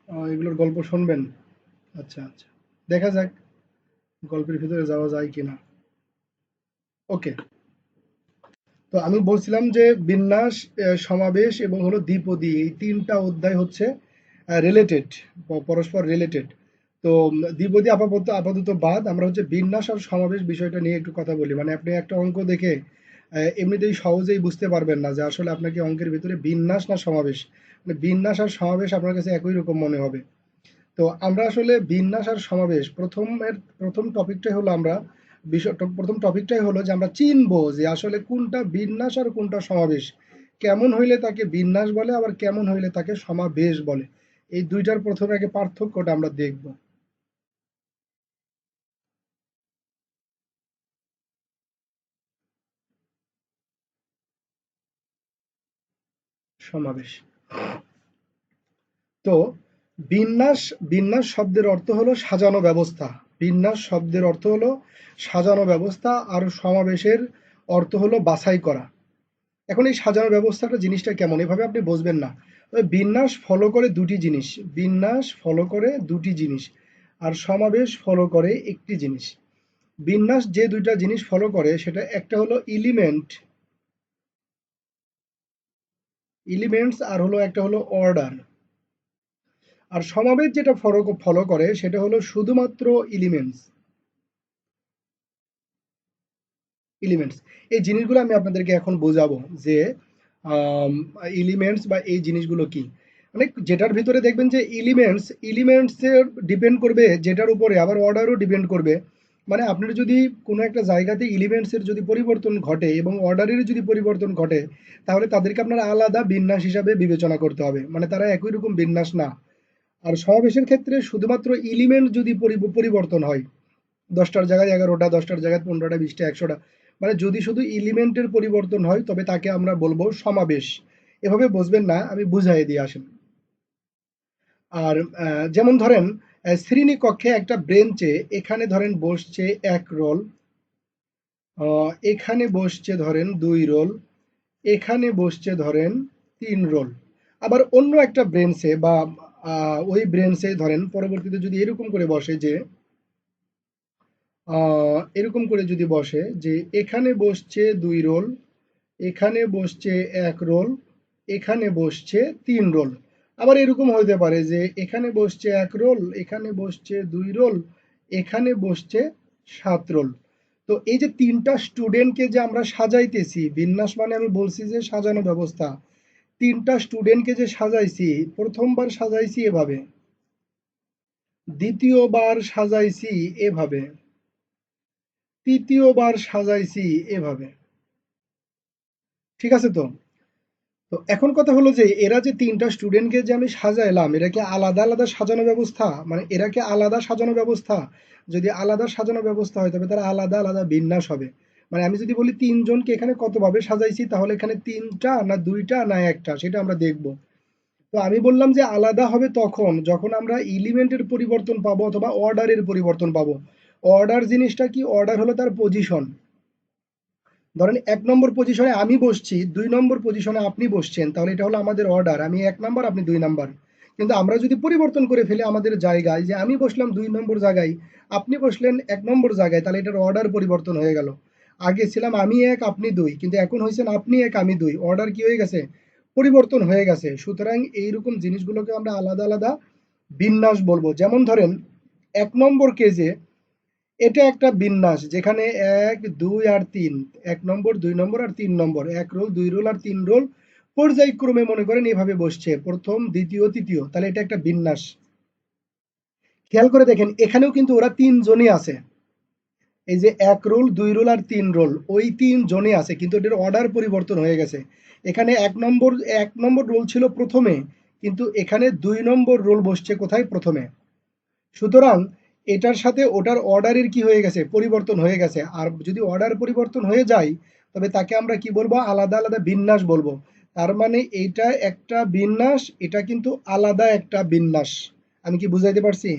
এগুলোর গল্প শুনবেন? আচ্ছা আচ্ছা, দেখা যাক গল্পের ভিতরে যাওয়া যায় কিনা। ওকে, তো আমি বলছিলাম যে বিন্যাস, সমাবেশ এবং হলো দ্বিপদী, এই তিনটা অধ্যায় হচ্ছে রিলেটেড, পরস্পর রিলেটেড। তো দ্বিপদী আপাতত আপাতত বাদ, আমরা হচ্ছে বিন্যাস আর সমাবেশ বিষয়টা নিয়ে একটু কথা বলি। মানে আপনি একটা অঙ্ক দেখে এমনিতেই সহজেই বুঝতে পারবেন না যে আসলে আপনাকে অঙ্কের ভিতরে বিন্যাস না সমাবেশ, মানে বিন্যাস আর সমাবেশ আপনার কাছে একই রকম মনে হবে। তো আমরা আসলে বিন্যাস আর সমাবেশ প্রথম টপিকটাই হলো আমরা প্রথম টপিকটাই হলো যে আমরা চিনবো যে আসলে কোনটা বিন্যাস আর কোনটা সমাবেশ, কেমন হইলে তাকে বিন্যাস বলে আবার কেমন হইলে তাকে সমাবেশ বলে। এই দুইটার প্রথমে আগে পার্থক্যটা আমরা দেখব। সমাবেশ। তো বিন্যাস, বিন্যাস শব্দের অর্থ হলো সাজানো ব্যবস্থা। বিন্যাস শব্দের অর্থ হলো সাজানো ব্যবস্থা, আর সমাবেশের অর্থ হলো বাছাই করা। এখন এই সাজানো ব্যবস্থাটা জিনিসটা কেমন, এভাবে আপনি বুঝবেন না। তবে বিন্যাস ফলো করে দুটি জিনিস, বিন্যাস ফলো করে দুটি জিনিস, আর সমাবেশ ফলো করে একটি জিনিস। বিন্যাস যে দুইটা জিনিস ফলো করে সেটা একটা হলো এলিমেন্টস, আর হলো একটা হলো অর্ডার। আর সমাবেশ যেটা ফলো ফলো করে সেটা হলো শুধুমাত্র এলিমেন্টস। এলিমেন্টস, এই জিনিসগুলো আমি আপনাদেরকে এখন বোঝাবো যে এলিমেন্টস বা এই জিনিসগুলো কি। মানে যেটার ভিতরে দেখবেন যে এলিমেন্টসের ডিপেন্ড করবে যেটার উপরে, আবার অর্ডারও ডিপেন্ড করবে। মানে আপনার যদি কোনো একটা জায়গাতে এলিমেন্টসের যদি পরিবর্তন ঘটে এবং অর্ডারের যদি পরিবর্তন ঘটে, তাহলে তাদেরকে আপনার আলাদা বিন্যাস হিসাবে বিবেচনা করতে হবে, মানে তারা একই রকম বিন্যাস না। আর সমাবেশের ক্ষেত্রে শুধুমাত্র এলিমেন্ট যদি পরিবর্তন হয়, 10টার জায়গায় 11টা, 10টার জায়গায় 15টা, 20টা, 100টা, মানে যদি শুধু এলিমেন্টের পরিবর্তন হয় তবে তাকে আমরা বলবো সমাবেশ। এভাবে বুঝবেন না, আমি বুঝাই দিয়ে আসেন। আর যেমন ধরেন শ্রেণীকক্ষে একটা ব্রেঞ্চে এখানে ধরেন বসছে 1 রোল, এখানে বসছে ধরেন 2 রোল, এখানে বসছে ধরেন 3 রোল। আবার অন্য একটা ব্রেঞ্চে বা ওই ব্রেঞ্চে ধরেন পরবর্তীতে যদি এরকম করে বসে যে এরকম করে যদি বসে যে এখানে বসছে 2 রোল, এখানে বসছে 1 রোল, এখানে বসছে 3 রোল। আবার এরকম হতে পারে যে এখানে বসছে 1 রোল, এখানে বসছে 2 রোল, এখানে বসছে 7 রোল। তো এই যে তিনটা স্টুডেন্টকে যে আমরা সাজাইতেছি, বিন্যাস মানে আমি বলছি যে সাজানো ব্যবস্থা। তিনটা স্টুডেন্টকে যে সাজাইছি, প্রথমবার সাজাইছি এভাবে, দ্বিতীয়বার সাজাইছি এভাবে, তৃতীয়বার সাজাইছি এভাবে। ঠিক আছে তো? তো এখন কথা হলো যে এরা যে তিনটা স্টুডেন্টকে যে আমি সাজাইলাম, এরা কি আলাদা আলাদা সাজানো ব্যবস্থা, মানে এরা কি আলাদা সাজানো ব্যবস্থা? যদি আলাদা সাজানো ব্যবস্থা হয় তবে তারা আলাদা আলাদা বিন্যাস হবে। মানে আমি যদি বলি তিনজনকে এখানে কতভাবে সাজাইছি, তাহলে এখানে তিনটা না দুইটা না একটা, সেটা আমরা দেখব। তো আমি বললাম যে আলাদা হবে তখন যখন আমরা এলিমেন্টের পরিবর্তন পাবো অথবা অর্ডারের পরিবর্তন পাবো। অর্ডার জিনিসটা কি? অর্ডার হলো তার পজিশন। ধরেন 1 নম্বর পজিশনে আমি বসছি, 2 নম্বর পজিশনে আপনি বসছেন, তাহলে এটা হলো আমাদের অর্ডার, আমি 1 নম্বর, আপনি 2 নম্বর। কিন্তু আমরা যদি পরিবর্তন করে ফেলি আমাদের জায়গায়, যে আমি বসলাম 2 নম্বর জায়গায়, আপনি বসলেন 1 নম্বর জায়গায়, তাহলে এটার অর্ডার পরিবর্তন হয়ে গেল। আগে ছিলাম আমি 1 আপনি 2, কিন্তু এখন হয়েছেন আপনি 1 আমি 2, অর্ডার কি হয়ে গেছে? পরিবর্তন হয়ে গেছে। সুতরাং এইরকম জিনিসগুলোকে আমরা আলাদা আলাদা বিন্যাস বলবো। যেমন ধরেন 1 নম্বর কেজে এটা একটা বিন্যাস যেখানে 1 2 আর 3, 1 নম্বর 2 নম্বর আর 3 নম্বর, 1 রোল 2 রোল আর 3 রোল পর্যায়ক্রমে মনে করেন এভাবে বসছে, প্রথম দ্বিতীয় তৃতীয়, তাহলে এটা একটা বিন্যাস। খেয়াল করে দেখেন এখানেও কিন্তু ওরা 3 জনই আছে। এই যে 1 রোল 2 রোল আর 3 রোল, ওই 3 জনই আছে, কিন্তু এটার অর্ডার পরিবর্তন হয়ে গেছে। এখানে 1 নম্বর রোল ছিল প্রথমে, কিন্তু এখানে 2 নম্বর রোল বসছে কোথায়? প্রথমে। সুতরাং এটার সাথে ওটার অর্ডারের কি হয়ে গেছে? পরিবর্তন হয়ে গেছে। আর যদি অর্ডার পরিবর্তন হয়ে যায় তবে তাকে আমরা কি বলবো? আলাদা আলাদা বিন্যাস বলবো। তার মানে এইটা একটা বিন্যাস, এটা কিন্তু আলাদা একটা বিন্যাস। আমি কি বুঝাইতে পারছি?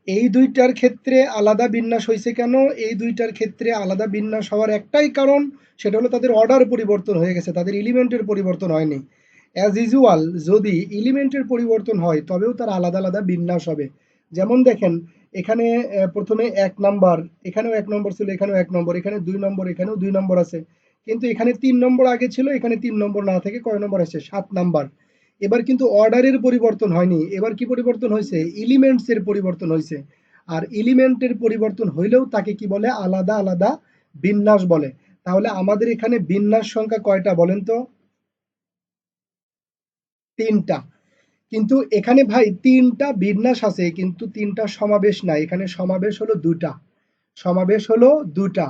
এই দুইটার ক্ষেত্রে আলাদা বিন্যাস হয়েছে কেন? এই দুইটার ক্ষেত্রে আলাদা বিন্যাস হওয়ার একটাই কারণ, সেটা হলো তাদের অর্ডার পরিবর্তন হয়ে গেছে, তাদের এলিমেন্টের পরিবর্তন হয়নি। অ্যাজ ইউজুয়াল যদি এলিমেন্টের পরিবর্তন হয় তবেও তার আলাদা আলাদা বিন্যাস হবে। যেমন দেখেন এখানে প্রথমে ১ নাম্বার, এখানেও ১ নম্বর ছিল, এখানেও ১ নম্বর, এখানে ২ নম্বর, এখানেও ২ নম্বর আছে। কিন্তু এখানে ৩ নম্বর আগে ছিল, এখানে ৩ নম্বর না থেকে কয় নম্বর আসছে? ৭ নাম্বার। এবার কিন্তু অর্ডারের পরিবর্তন হয়নি। এবার কি পরিবর্তন হয়েছে? এলিমেন্টস এর পরিবর্তন হয়েছে। আর এলিমেন্টের পরিবর্তন হইলেও তাকে কি বলে? আলাদা আলাদা বিন্যাস বলে। তাহলে আমাদের এখানে বিন্যাস সংখ্যা কয়টা বলেন তো? ৩টা। কিন্তু এখানে ভাই ৩টা বিন্যাস আছে, কিন্তু ৩টা সমাবেশ নাই। এখানে সমাবেশ হলো ২টা। সমাবেশ হলো ২টা।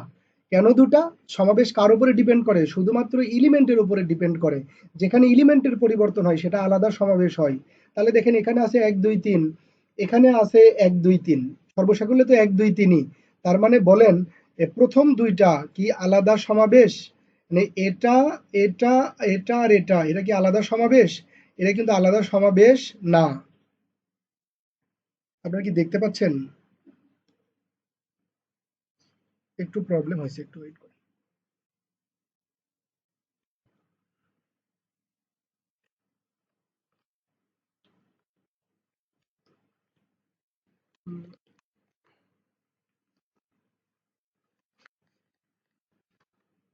কেন ২টা? সমাবেশ কার উপরে ডিপেন্ড করে? শুধুমাত্র এলিমেন্টের উপরে ডিপেন্ড করে। যেখানে এলিমেন্টের পরিবর্তন হয় সেটা আলাদা সমাবেশ হয়। তাহলে দেখেন এখানে আছে ১ ২ ৩, এখানে আছে ১ ২ ৩। সর্বসাকুল্যে তো ১ ২ ৩ই। তার মানে বলেন প্রথম ২টা কি আলাদা সমাবেশ? মানে এটা, এটা, এটা আর এটা কি আলাদা সমাবেশ? এটা কিন্তু আলাদা সমাবেশ না। আপনারা কি দেখতে পাচ্ছেন? একটু প্রবলেম হয়েছে, একটু ওয়েট করুন।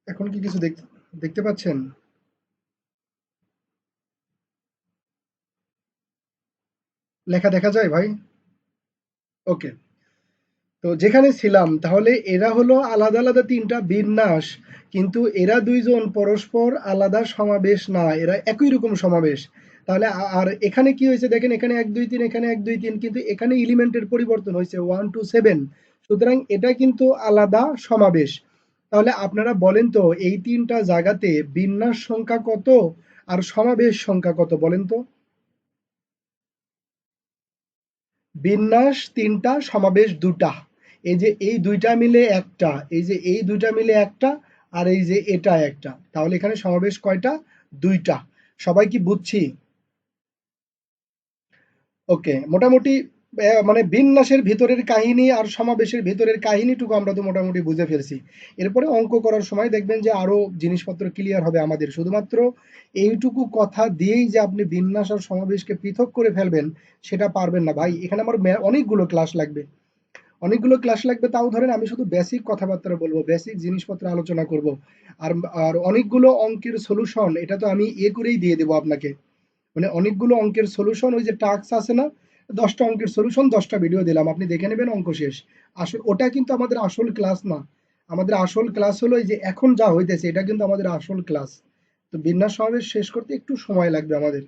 এখন কি কিছু দেখতে দেখতে পাচ্ছেন? লেখা দেখা যায় ভাই? ওকে। তো যেখানে ছিলাম তাহলে এরা হলো আলাদা আলাদা ৩টা বিন্যাস, কিন্তু এরা ২ জন পরস্পর আলাদা সমাবেশ না, এরা একই রকম সমাবেশ। তাহলে আর এখানে কি হয়েছে দেখেন, এখানে ১ ২ ৩, এখানে ১ ২ ৩, কিন্তু এখানে এলিমেন্টের পরিবর্তন হয়েছে 1 2 7। সুতরাং এটা কিন্তু আলাদা সমাবেশ। তাহলে আপনারা বলেন তো এই ৩টা জায়গাতে বিন্যাস সংখ্যা কত আর সমাবেশ সংখ্যা কত বলেন তো? বিন্যাস ৩টা, সমাবেশ ২টা। এই যে এই ২টা মিলে একটা, এই যে এই ২টা মিলে একটা, আর এই যে এটা একটা। তাহলে এখানে সমাবেশ কয়টা? ২টা। সবাই কি বুঝছি? ওকে, মোটামুটি মানে বিন্যাসের ভিতরের কাহিনী আর সমাবেশের ভিতরের কাহিনীটুকু আমরা তো মোটামুটি বুঝে ফেলছি। এরপরে অঙ্ক করার সময় দেখবেন যে আরো জিনিসপত্র ক্লিয়ার হবে আমাদের। শুধুমাত্র এইটুকু কথা দিয়েই যে আপনি বিন্যাস আর সমাবেশকে পৃথক করে ফেলবেন সেটা পারবেন না ভাই। এখানে আমার অনেকগুলো ক্লাস লাগবে। অনেকগুলো ক্লাস লাগবে, তাও ধরেন আমি শুধু বেসিক কথাবার্তা বলবো, বেসিক জিনিসপত্র আলোচনা করব। আর আর অনেকগুলো অঙ্কের সলিউশন এটা তো আমি করেই দিয়ে দেবো আপনাকে। মানে অনেকগুলো অঙ্কের সলিউশন, ওই যে টাস্ক আছে না, 10টা অঙ্কের সলিউশন 10টা ভিডিও দিলাম, আপনি দেখে নেবেন, অঙ্ক শেষ। আসল ওটা কিন্তু আমাদের আসল ক্লাস না। আমাদের আসল ক্লাস হলো এই যে এখন যা হইতেছে এটা কিন্তু আমাদের আসল ক্লাস। তো বিন্যাস সমাবেশ শেষ করতে একটু সময় লাগবে আমাদের।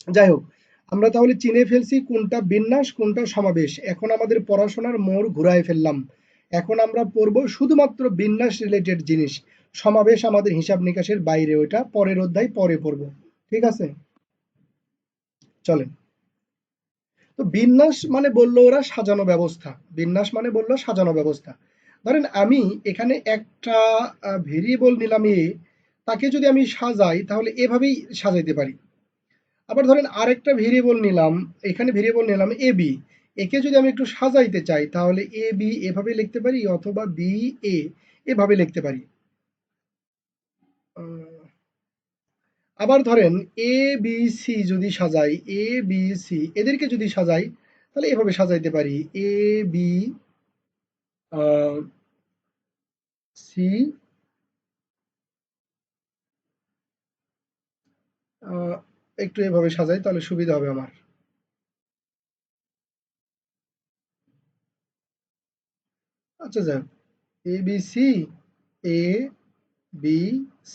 যাই হোক, আমরা তাহলে চিনে ফেলছি কোনটা বিন্যাস কোনটা সমাবেশ। এখন আমাদের পড়াশোনার মোড় ঘুরায় ফেললাম। এখন আমরা পড়ব শুধুমাত্র বিন্যাস রিলেটেড জিনিস। সমাবেশ আমাদের হিসাব নিকাশের বাইরে, ওইটা পরের অধ্যায় পরে পড়ব। ঠিক আছে, চলেন। তো বিন্যাস মানে বললো ওরা সাজানো ব্যবস্থা। বিন্যাস মানে বললো সাজানো ব্যবস্থা। ধরেন আমি এখানে একটা ভেরিয়েবল নিলাম এ, তাকে যদি আমি সাজাই তাহলে এভাবেই সাজাইতে পারি। আবার ধরেন আরেকটা ভেরিয়েবল নিলাম, এখানে ভেরিয়েবল নিলাম এ বি, একে যদি আমি একটু সাজাইতে চাই তাহলে এ বি এভাবে লিখতে পারি, অথবা বি এ এভাবে লিখতে পারি। আবার ধরেন এ বি সি যদি সাজাই, এ বি সি এদেরকে যদি সাজাই তাহলে এভাবে সাজাইতে পারি, এ বি সি, একটু এভাবে সাজাই তাহলে সুবিধা হবে আমার। আচ্ছা যাক, A B C, A B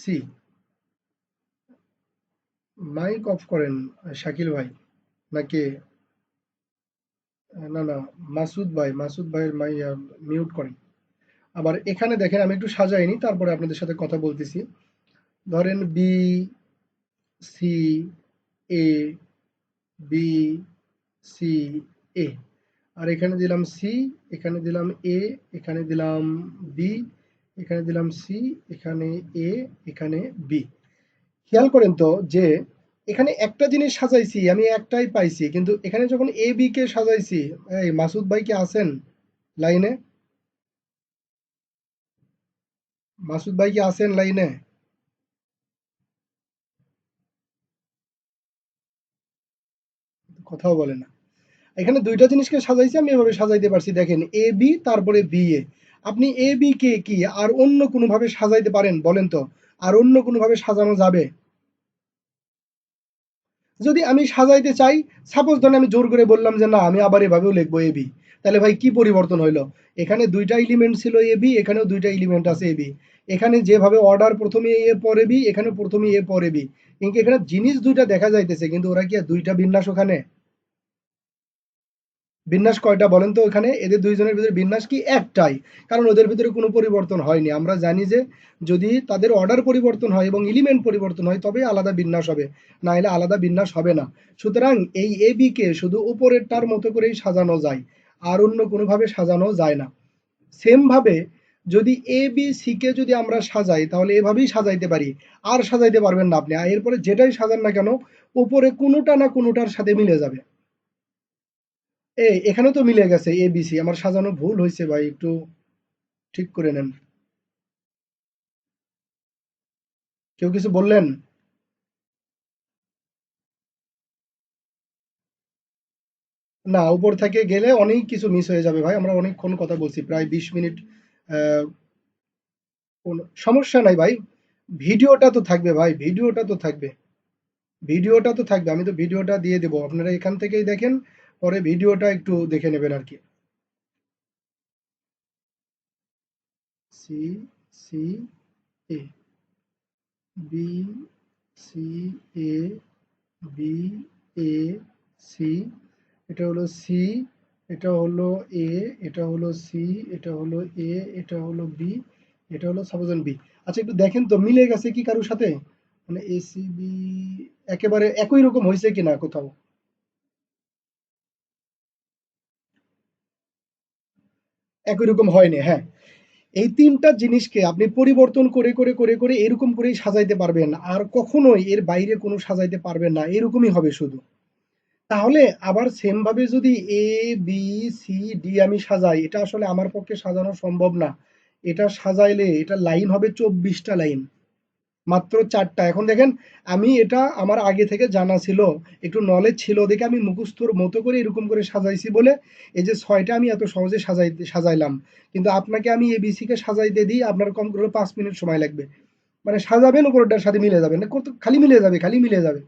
C. Mike off করেন শাকিল ভাই, নাকি? না না, মাসুদ ভাই, মাসুদ ভাইয়ের মিউট করেন। আবার এখানে দেখেন আমি একটু সাজাইনি, তারপরে আপনাদের সাথে কথা বলতেছি। ধরেন B C A, B C এ, আর এখানে দিলাম সি, এখানে দিলাম এ, এখানে দিলাম বি, এখানে দিলাম সি, এখানে এ, এখানে বি। খেয়াল করেন তো যে এখানে একটা জিনিস সাজাইছি আমি, একটাই পাইছি, কিন্তু এখানে যখন এ বি কে সাজাইছি, এই মাসুদ ভাই কি আছেন লাইনে? মাসুদ ভাই কি আছেন লাইনে? কথাও বলে না। এখানে দুইটা জিনিসকে সাজাইছি আমি, এভাবে সাজাইতে পারছি। দেখেন এ বি তারপরে বি এ। আপনি এ বি কে কি আর অন্য কোনোভাবে সাজাইতে পারেন বলেন তো? আর অন্য কোনোভাবে সাজানো যাবে? যদি আমি সাজাইতে চাই, সাপোজ ধরেন আমি জোর করে বললাম যে না আমি আবার এভাবেও লিখবো এ বি, তাহলে ভাই কি পরিবর্তন হইলো? এখানে দুইটা এলিমেন্ট ছিল এ বি, এখানেও দুইটা এলিমেন্ট আছে এ বি। এখানে যেভাবে অর্ডার প্রথমে এ পরে বি, এখানে প্রথমে এ পরে বি, কিন্তু এখানে জিনিস দুইটা দেখা যাইতেছে, কিন্তু ওরা কি আর দুইটা বিন্যাস? ওখানে বিন্যাস কয়টা বলেন তো? ওখানে এদের দুইজনের ভিতরে বিন্যাস কি? একটাই। কারণ ওদের ভিতরে কোনো পরিবর্তন হয়নি। আমরা জানি যে যদি তাদের অর্ডার পরিবর্তন হয় এবং এলিমেন্ট পরিবর্তন হয় তবেই আলাদা বিন্যাস হবে, না হলে আলাদা বিন্যাস হবে না। সুতরাং এই এ বি কে শুধু উপরেরটার মতো করেই সাজানো যায়, আর অন্য কোনোভাবে সাজানো যায় না। সেম ভাবে যদি এ বি সি কে যদি আমরা সাজাই তাহলে এভাবেই সাজাইতে পারি, আর সাজাইতে পারবেন না আপনি। আর এরপরে যেটাই সাজান না কেন উপরে কোনোটা না কোনোটার সাথে মিলে যাবে। এখানে তো মিলে গেছে এ বি সি। আমার সাজানো ভুল হয়েছে ভাই, একটু ঠিক করে নেন। কেউ কিছু বললেন? না, উপর থেকে গেলে অনেক কিছু মিস হয়ে যাবে ভাই। আমরা অনেকক্ষণ কথা বলছি, প্রায় 20 মিনিট। আহ, কোনো সমস্যা নাই ভাই, ভিডিওটা তো থাকবে ভাই, ভিডিওটা তো থাকবে, ভিডিওটা তো থাকবে। আমি তো ভিডিওটা দিয়ে দেবো, আপনারা এখান থেকেই দেখেন, পরে ভিডিওটা একটু দেখে নেবেন আর কি। C C A, B C A, B A C, এটা হলো সি, এটা হলো এ, এটা হলো সি, এটা হলো এ, এটা হলো বি, এটা হলো সাপোজেন বি। আচ্ছা একটু দেখেন তো মিলে গেছে কি কারোর সাথে? মানে এ সি বি একেবারে একই রকম হয়েছে কিনা কোথাও? একই রকম হয়নি, হ্যাঁ। এই তিনটা জিনিসকে আপনি পরিবর্তন করে করে করে করে এরকম করেই সাজাইতে পারবেন, আর কখনোই এর বাইরে কোনো সাজাইতে পারবেন না, এরকমই হবে শুধু। তাহলে আবার সেম ভাবে যদি এ বি সি ডি আমি সাজাই, এটা আসলে আমার পক্ষে সাজানো সম্ভব না। এটা সাজাইলে এটা লাইন হবে 24টা লাইন, মাত্র 4টা। এখন দেখেন আমি এটা আমার আগে থেকে জানা ছিল, একটু নলেজ ছিল দেখে আমি মুখস্থর মতো করে এরকম করে সাজাইছি বলে এই যে 6টা আমি এত সহজে সাজাইলাম। কিন্তু আপনাকে আমি এবিসি কে সাজাইতে দিই, আপনার কম করে 5 মিনিট সময় লাগবে। মানে সাজাবেন উপরটার সাথে মিলে যাবে না, খালি মিলে যাবে, খালি মিলে যাবে।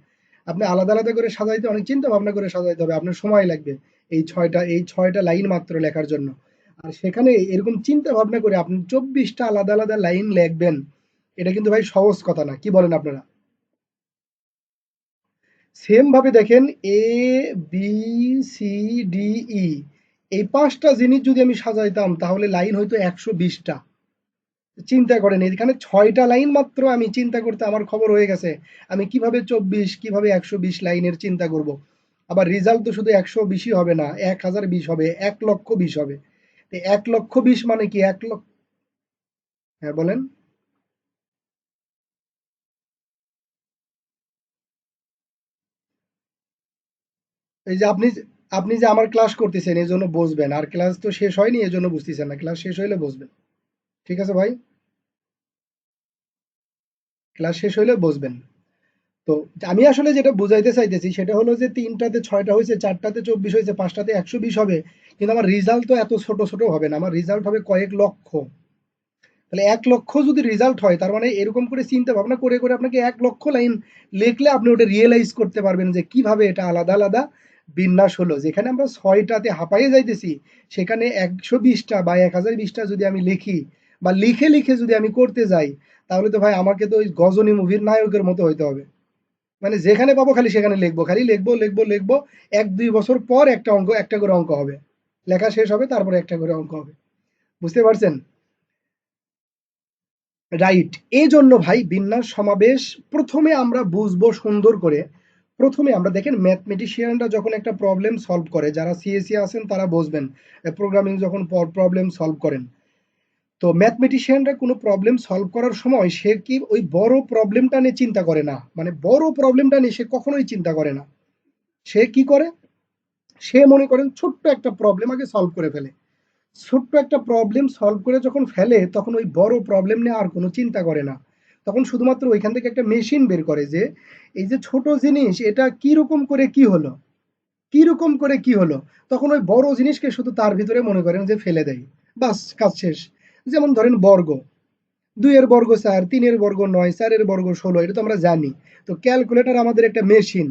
আপনি আলাদা আলাদা করে সাজাইতে অনেক চিন্তা ভাবনা করে সাজাইতে হবে, আপনার সময় লাগবে এই ছয়টা লাইন মাত্র লেখার জন্য। আর সেখানে এরকম চিন্তা ভাবনা করে আপনি 24টা আলাদা আলাদা লাইন লিখবেন, এটা কিন্তু ভাই সহজ কথা না, কি বলেন আপনারা? সেম ভাবে দেখেন এ বি সি ডি ই, এই 5টা জিনিস যদি আমি সাজাইতাম তাহলে লাইন হয়তো 120টা। চিন্তা করেন এখানে 6টা লাইন মাত্র আমি চিন্তা করতে আমার খবর হয়ে গেছে। আমি কিভাবে 24 কিভাবে 120 লাইনের চিন্তা করব? আবার রেজাল্ট তো শুধু 120ই হবে না, 1020 হবে, 1,20,000 হবে। 1,20,000 মানে কি 1 লক্ষ? হ্যাঁ বলেন। এই যে আপনি যে আমার ক্লাস করতেছেন এই জন্য বসবেন, আর ক্লাস তো শেষ হয়নি এই জন্য বুঝতেছেন না, ক্লাস শেষ হইলে বসবেন। ঠিক আছে ভাই, ক্লাস শেষ হইলে বসবেন। তো আমি আসলে যেটা বুঝাইতে চাইতেছি সেটা হলো যে 3টাতে 6টা হয়েছে, 4টাতে 24 হয়েছে, 5টাতে 120 হবে, কিন্তু আমার রেজাল্ট তো এত ছোট ছোট হবে না, আমার রেজাল্ট হবে কয়েক লক্ষ। তাহলে 1 লক্ষ যদি রেজাল্ট হয় তার মানে এরকম করে চিন্তা ভাবনা করে করে আপনাকে 1 লক্ষ লাইন লিখলে আপনি ওটা রিয়েলাইজ করতে পারবেন যে কিভাবে এটা আলাদা আলাদা বিন্যাস হলো। যেখানে আমরা 6টাতে হাঁপাইয়ে যাইতেছি, সেখানে 120টা বা 1020টা যদি আমি লিখি বা লিখে লিখে যদি আমি করতে যাই, তাহলে তো ভাই আমাকে তো ওই গজনী মুভির নায়কের মতো হইতে হবে। মানে যেখানে পাবো খালি সেখানে লিখবো, খালি লিখবো লিখবো লিখবো। 1-2 বছর পর একটা অঙ্ক, একটা করে অঙ্ক হবে, লেখা শেষ হবে তারপরে একটা করে অঙ্ক হবে। বুঝতে পারছেন? রাইট। এই জন্য ভাই বিন্যাস সমাবেশ প্রথমে আমরা বুঝবো সুন্দর করে। প্রথমে আমরা দেখেন ম্যাথমেটিশিয়ানরা যখন একটা প্রবলেম সলভ করে, যারা সিএসসি আছেন তারা বুঝবেন, প্রোগ্রামিং যখন প্রবলেম সলভ করেন, তো ম্যাথমেটিশিয়ানরা কোনো প্রবলেম সলভ করার সময় সে কি ওই বড় প্রবলেমটা নিয়ে চিন্তা করে না, মানে বড় প্রবলেমটা নিয়ে সে কখনোই চিন্তা করে না। সে কি করে? সে মনে করেন ছোট্ট একটা প্রবলেম আগে সলভ করে ফেলে। ছোট্ট একটা প্রবলেম সলভ করে যখন ফেলে তখন ওই বড় প্রবলেম নিয়ে আর কোনো চিন্তা করে না। তখন শুধুমাত্র ওইখান থেকে একটা মেশিন বের করে যে এই যে ছোট জিনিস এটা কি রকম করে কি হলো, কিরকম করে কি হলো, তখন ওই বড় জিনিসকে শুধু তার ভিতরে মনে করেন যে ফেলে দেয়, বাস কাজ শেষ। যেমন ধরেন বর্গ, 2 এর বর্গ 4, 3 এর বর্গ 9, 4 এর বর্গ 16, এটা তো আমরা জানি। তো ক্যালকুলেটর আমাদের একটা মেশিন,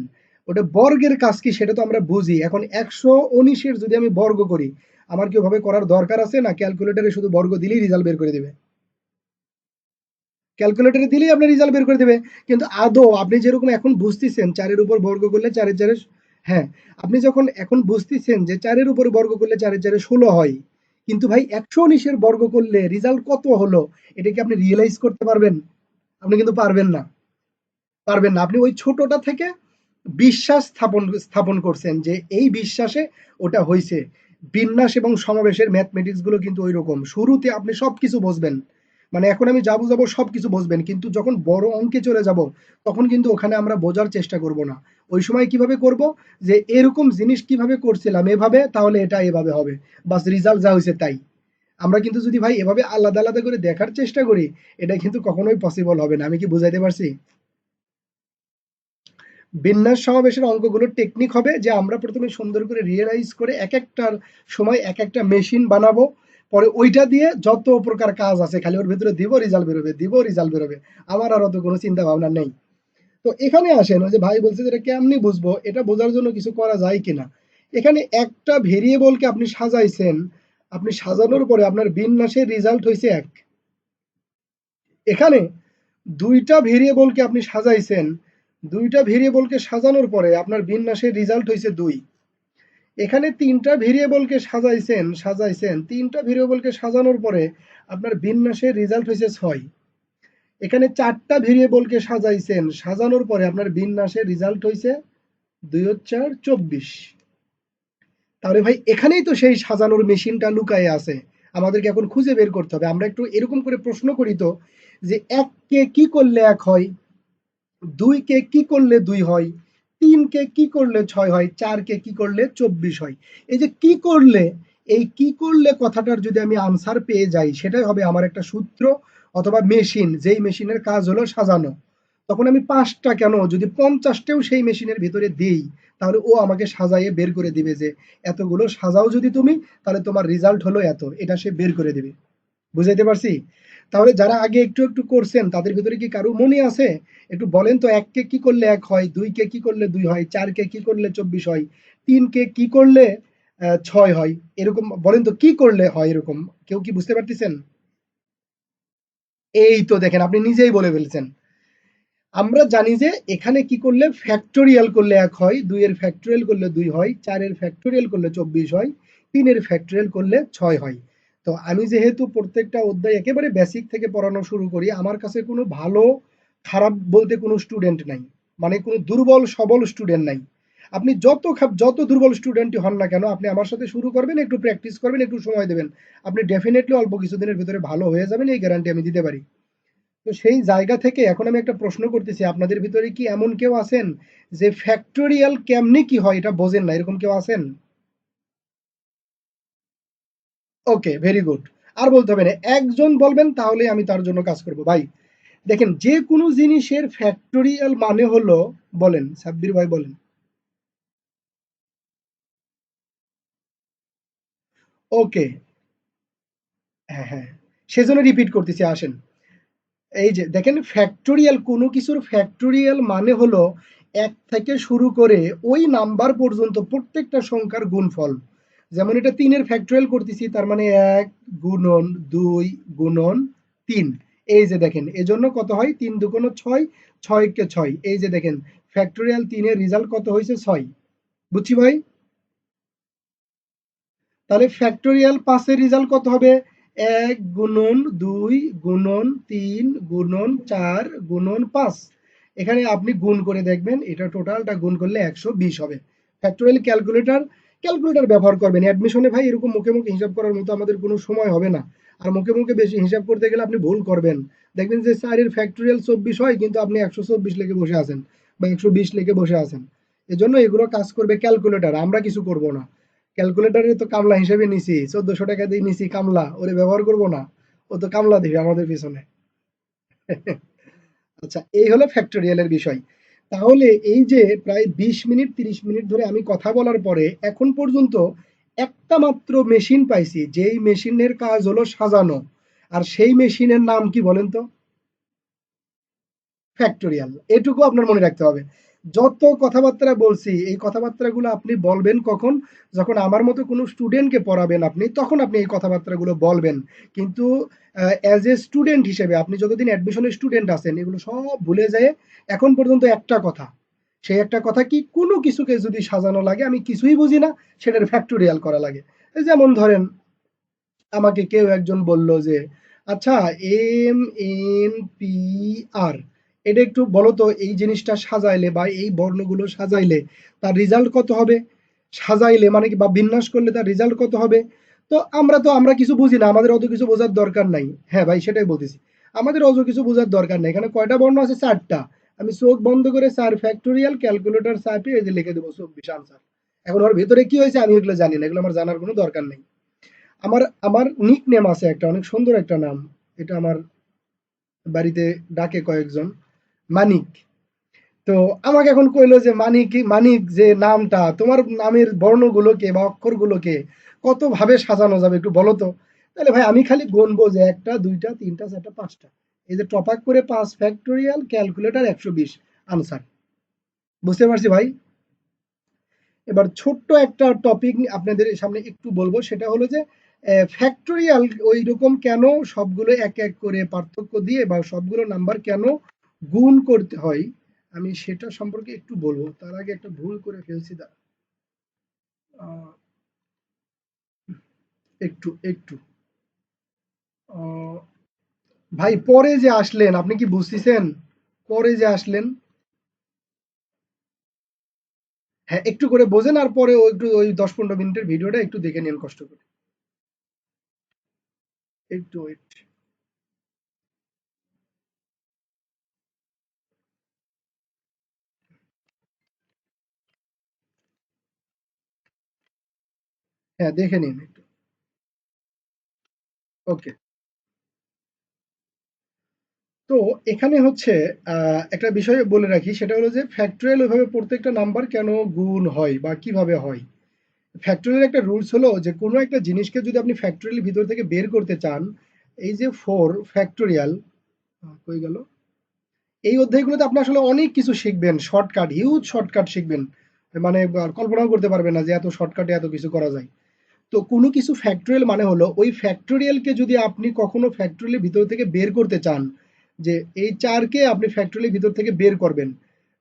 ওটা বর্গের কাজ কি সেটা তো আমরা বুঝি। এখন 119 এর যদি আমি বর্গ করি, আমার কি ওভাবে করার দরকার আছে, না ক্যালকুলেটরে শুধু বর্গ দিলেই রেজাল্ট বের করে দিবে? ক্যালকুলেটরে দিলেই আপনার রেজাল্ট বের করে দেবে। কিন্তু আদৌ আপনি যেরকম এখন বুঝতেছেন 4 এর উপর বর্গ করলে 4 এর 4 হ্যাঁ, আপনি যখন এখন বুঝতেছেন যে 4 এর উপর বর্গ করলে 4 এর 4 16 হয়, কিন্তু ভাই 119 এর বর্গ করলে রেজাল্ট কত হলো, এটা কি আপনি রিয়েলাইজ করতে পারবেন? আপনি কিন্তু পারবেন না, পারবেন না। আপনি ওই ছোটটা থেকে বিশ্বাস স্থাপন করছেন যে এই বিশ্বাসে ওটা হইছে। বিন্যাস এবং সমাবেশের ম্যাথমেটিক্স গুলো কিন্তু ওই রকম, শুরুতে আপনি সবকিছু বুঝবেন, মানে এখন আমি যা বুঝাবো সবকিছু বুঝবেন, কিন্তু যখন বড় অঙ্কে চলে যাব তখন কিন্তু ওখানে আমরা বোঝার চেষ্টা করব না। ওই সময় কিভাবে করব, যে এরকম জিনিস কিভাবে করছিলাম এভাবে, তাহলে এটা এভাবে হবে, বাস রেজাল্ট যা হয়েছে তাই। আমরা কিন্তু যদি ভাই এভাবে আলাদা আলাদা করে দেখার চেষ্টা করি, এটা কিন্তু কখনোই পসিবল হবে না। আমি কি বুঝাইতে পারছি? বিন্যাস সমাবেশের অঙ্কগুলোর টেকনিক হবে যে আমরা প্রথমে সুন্দর করে রিয়েলাইজ করে এক একটার সময় এক একটা মেশিন বানাবো, পরে ওইটা দিয়ে যত প্রকার কাজ আছে খালি ওর ভিতরে দিব, রেজাল্ট বেরোবে, দিব, রেজাল্ট বেরোবে। আমার আর অত কোনো চিন্তা ভাবনা নেই। তো এখানে আসেন, ওই যে ভাই বলছে যে এটা কেমনি বুঝবো, এটা বোঝার জন্য কিছু করা যায় কিনা। এখানে একটা ভেরিয়েবলকে আপনি সাজাইছেন, আপনি সাজানোর পরে আপনার বিন্যাসের রেজাল্ট হয়েছে 1। এখানে 2টা ভেরিয়েবলকে আপনি সাজাইছেন, 2টা ভেরিয়েবলকে সাজানোর পরে আপনার বিন্যাসের রেজাল্ট হয়েছে 2। এখানে 3টা ভেরিয়েবলকে সাজাইছেন, 3টা ভেরিয়েবলকে সাজানোর পরে আপনার বিন্যাসের রেজাল্ট হয়েছে 6। এখানে 4টা ভেরিয়েবলকে সাজাইছেন, সাজানোর পরে আপনার বিন্যাসের রেজাল্ট হয়েছে 2 ও 4 24। তাহলে ভাই এখানেই তো সেই সাজানোর মেশিনটা লুকায়ে আছে, আমাদেরকে এখন খুঁজে বের করতে হবে। আমরা একটু এরকম করে প্রশ্ন করি তো, যে 1 কে কি করলে 1 হয়, 2 কে কি করলে 2 হয়, 3 কে কি করলে 6 হয়, 4 কে কি করলে 24 হয়। এই যে কি করলে, এই কি করলে কথাটার যদি আমি আনসার পেয়ে যাই, সেটাই হবে আমার একটা সূত্র অথবা মেশিন, যেই মেশিনের কাজ হলো সাজানো। তখন আমি 5টা কেন, যদি 50টাও সেই মেশিনের ভিতরে দেই, তাহলে ও আমাকে সাজাইয়ে বের করে দিবে যে এতগুলো সাজাও যদি তুমি, তাহলে তোমার রেজাল্ট হলো এত, এটা সে বের করে দিবে। বুঝাইতে পারছি? তাহলে যারা আগে একটু একটু করছেন তাদের ভিতরে কি কারো মনে আছে? একটু বলেন তো, 1 কে কি করলে 1 হয়, 2 কে কি করলে 2 হয়, 4 কে কি করলে 24 হয়, 3 কে কি করলে 6 হয়। এরকম বলেন তো কি করলে হয় এরকম? কেউ কি বুঝতে পারতেছেন? এই তো দেখেন আপনি নিজেই বলে ফেলছেন। আমরা জানি যে এখানে কি করলে ফ্যাক্টোরিয়াল করলে 1 হয়, 2 এর ফ্যাক্টোরিয়াল করলে 2 হয়, 4 এর ফ্যাক্টোরিয়াল করলে 24 হয়, 3 এর ফ্যাক্টোরিয়াল করলে 6 হয়। তো আমি যেহেতু প্রত্যেকটা অধ্যায় একেবারে বেসিক থেকে পড়ানো শুরু করি, আমার কাছে কোনো ভালো খারাপ বলতে কোনো স্টুডেন্ট নাই। মানে কোনো দুর্বল সবল স্টুডেন্ট নাই। আপনি যত দুর্বল স্টুডেন্টই হন না কেন, আপনি আমার সাথে শুরু করবেন, একটু প্র্যাকটিস করবেন, একটু সময় দেবেন। আপনি ডেফিনিটলি অল্প কিছুদিনের ভিতরে ভালো হয়ে যাবেন, এই গ্যারান্টি আমি দিতে পারি। তো সেই জায়গা থেকে এখন আমি একটা প্রশ্ন করতেছি, আপনাদের ভিতরে কি এমন কেউ আছেন যে ফ্যাক্টোরিয়াল কেমনি কি হয় এটা বোঝেন না, এরকম কেউ আছেন? ওকে, ভেরি গুড। আর বলতে হবে না, একজন বলবেন তাহলে আমি তার জন্য কাজ করব ভাই। দেখেন, যে কোনো জিনিসের ফ্যাক্টোরিয়াল মানে হলো, বলেন সাব্বির ভাই বলেন। ওকে, হ্যাঁ হ্যাঁ, সেজন্য রিপিট করতেছি, আসেন। এই যে দেখেন, ফ্যাক্টোরিয়াল, কোনো কিছুর ফ্যাক্টোরিয়াল মানে হলো 1 থেকে শুরু করে ওই নাম্বার পর্যন্ত প্রত্যেকটা সংখ্যার গুণফল। যেমন এটা 3 এর ফ্যাক্টোরিয়াল করতেছি, তার মানে 1 গুণন 2 গুণন 3। এই যে দেখেন, এজন্য কত হয়, 3 দুগুণ 6, 6 কে 6। এই যে দেখেন, ফ্যাক্টোরিয়াল 3 এর রেজাল্ট কত হয়েছে, 6। বুঝছি ভাই? তাহলে ফ্যাক্টোরিয়াল 5 এর রেজাল্ট কত হবে, 1 গুণন 2 গুণন 3 গুণন 4 গুণন 5। এখানে আপনি গুণ করে দেখবেন, এটা টোটালটা গুণ করলে 120 হবে। ফ্যাক্টোরিয়াল ক্যালকুলেটর ব্যবহার করবেন। অ্যাডমিশনে ভাই এরকম মুখে মুখে হিসাব করার মতো আমাদের কোনো সময় হবে না। আর মুখে মুখে বেশি হিসাব করতে গেলে আপনি ভুল করবেন। দেখবেন যে 4 এর ফ্যাক্টোরিয়াল 24 হয়, কিন্তু আপনি 124 লিখে বসে আছেন বা 120 লিখে বসে আছেন। এজন্য এগুলো কাজ করবে ক্যালকুলেটর, আমরা কিছু করব না। ক্যালকুলেটরে তো কামলা হিসেবে নিছি, 1400 টাকা দিয়ে নিছি কামলা, ওরে ব্যবহার করব না? ও তো কামলা দিবে আমাদের পিছনে। আচ্ছা, এই হলো ফ্যাক্টোরিয়ালের বিষয়। তাহলে এই যে প্রায় 20 মিনিট 30 মিনিট ধরে আমি কথা বলার পরে এখন পর্যন্ত একটা মাত্র মেশিন পাইছি, যেই মেশিনের কাজ হলো সাজানো। আর সেই মেশিনের নাম কি বলেন তো? ফ্যাক্টোরিয়াল। এটুকু আপনার মনে রাখতে হবে। যত কথাবার্তা বলছি এই কথাবার্তাগুলো আপনি বলবেন কখন? যখন আমার মতো কোনো স্টুডেন্টকে পড়াবেন আপনি, তখন আপনি এই কথাবার্তাগুলো বলবেন। কিন্তু অ্যাজ এ স্টুডেন্ট হিসেবে আপনি যতদিন অ্যাডমিশনের স্টুডেন্ট আছেন এগুলো সব ভুলে যেয়ে এখন পর্যন্ত একটা কথা, সেই একটা কথা কি, কোনো কিছুকে যদি সাজানো লাগে আমি কিছুই বুঝি না, সেটার ফ্যাক্টোরিয়াল করা লাগে। এই যেমন ধরেন আমাকে কেউ একজন বলল যে আচ্ছা এম এন পি আর, এটা একটু বলো তো, এই জিনিসটা সাজাইলে বা এই বর্ণগুলো সাজাইলে তার রেজাল্ট কত হবে? সাজাইলে মানে কি, বা বিন্যাস করলে তার রেজাল্ট কত হবে? তো আমরা কিছু বুঝি না, আমাদের অত কিছু বোঝার দরকার নাই। হ্যাঁ ভাই, সেটাই বলতেছি, আমাদের অত কিছু বোঝার দরকার নেই। এখানে কয়টা বর্ণ আছে? 4টা। আমি চোখ বন্ধ করে 4 ফ্যাক্টোরিয়াল ক্যালকুলেটর চাপে এই যে লিখে দেবো 24 আনসার। এখন ওর ভেতরে কি হয়েছে আমি এগুলো জানি না, এগুলো আমার জানার কোনো দরকার নেই। আমার আমার নিক নেম আছে একটা, অনেক সুন্দর একটা নাম। এটা আমার বাড়িতে ডাকে কয়েকজন, মানিক। তো আমাকে এখন কইলো যে মানিক, মানিক যে নামটা, তোমার নামের বর্ণগুলোকে বা অক্ষরগুলোকে কত ভাবে সাজানো যাবে একটু বলো তো। তাহলে ভাই আমি খালি গুনবো যে 1টা 2টা 3টা 4টা 5টা, এই যে টপাক করে 5 ফ্যাক্টোরিয়াল ক্যালকুলেটর 120 আনসার। বুঝতে পারছি ভাই। এবার ছোট্ট একটা টপিক আপনাদের সামনে একটু বলবো, সেটা হলো যে ফ্যাক্টোরিয়াল ওই রকম কেন সবগুলো এক এক করে পার্থক্য দিয়ে বা সবগুলো নাম্বার কেন গুণ করতে হয়, আমি সেটা সম্পর্কে একটু বলবো। তার আগে একটা ভুল করে ফেলছি, আহ, একটু একটু আহ, ভাই পরে যে আসলেন আপনি কি বুঝতেছেন? পরে যে আসলেন, হ্যাঁ একটু করে বোঝেন, আর পরে ওই একটু ওই 10-15 মিনিটের ভিডিওটা একটু দেখে নিন কষ্ট করে। একটু ওয়েট। হ্যাঁ দেখে নিন একটু। ওকে। তো এখানে হচ্ছে একটা বিষয় বলে রাখি, সেটা হলো যে ফ্যাক্টোরিয়াল ওইভাবে প্রত্যেকটা নাম্বার কেন গুণ হয় বা কিভাবে হয়। ফ্যাক্টোরিয়াল একটা রুলস হলো যে কোনো একটা জিনিসকে যদি আপনি ফ্যাক্টোরিয়াল ভিতর থেকে বের করতে চান, এই যে 4 ফ্যাক্টোরিয়াল, কই গেল, এই অধ্যায়গুলোতে আপনি আসলে অনেক কিছু শিখবেন, শর্টকাট, হিউজ শর্টকাট শিখবেন। মানে আর কল্পনাও করতে পারবেন না যে এত শর্টকাটে এত কিছু করা যায়। তো কোনো কিছু ফ্যাক্টোরিয়াল মানে হলো ওই ফ্যাক্টোরিয়ালকে যদি আপনি কখনো ফ্যাক্টোরিয়ালের ভিতর থেকে বের করতে চান, যে এই 4কে আপনি ফ্যাক্টোরিয়ালের ভিতর থেকে বের করবেন,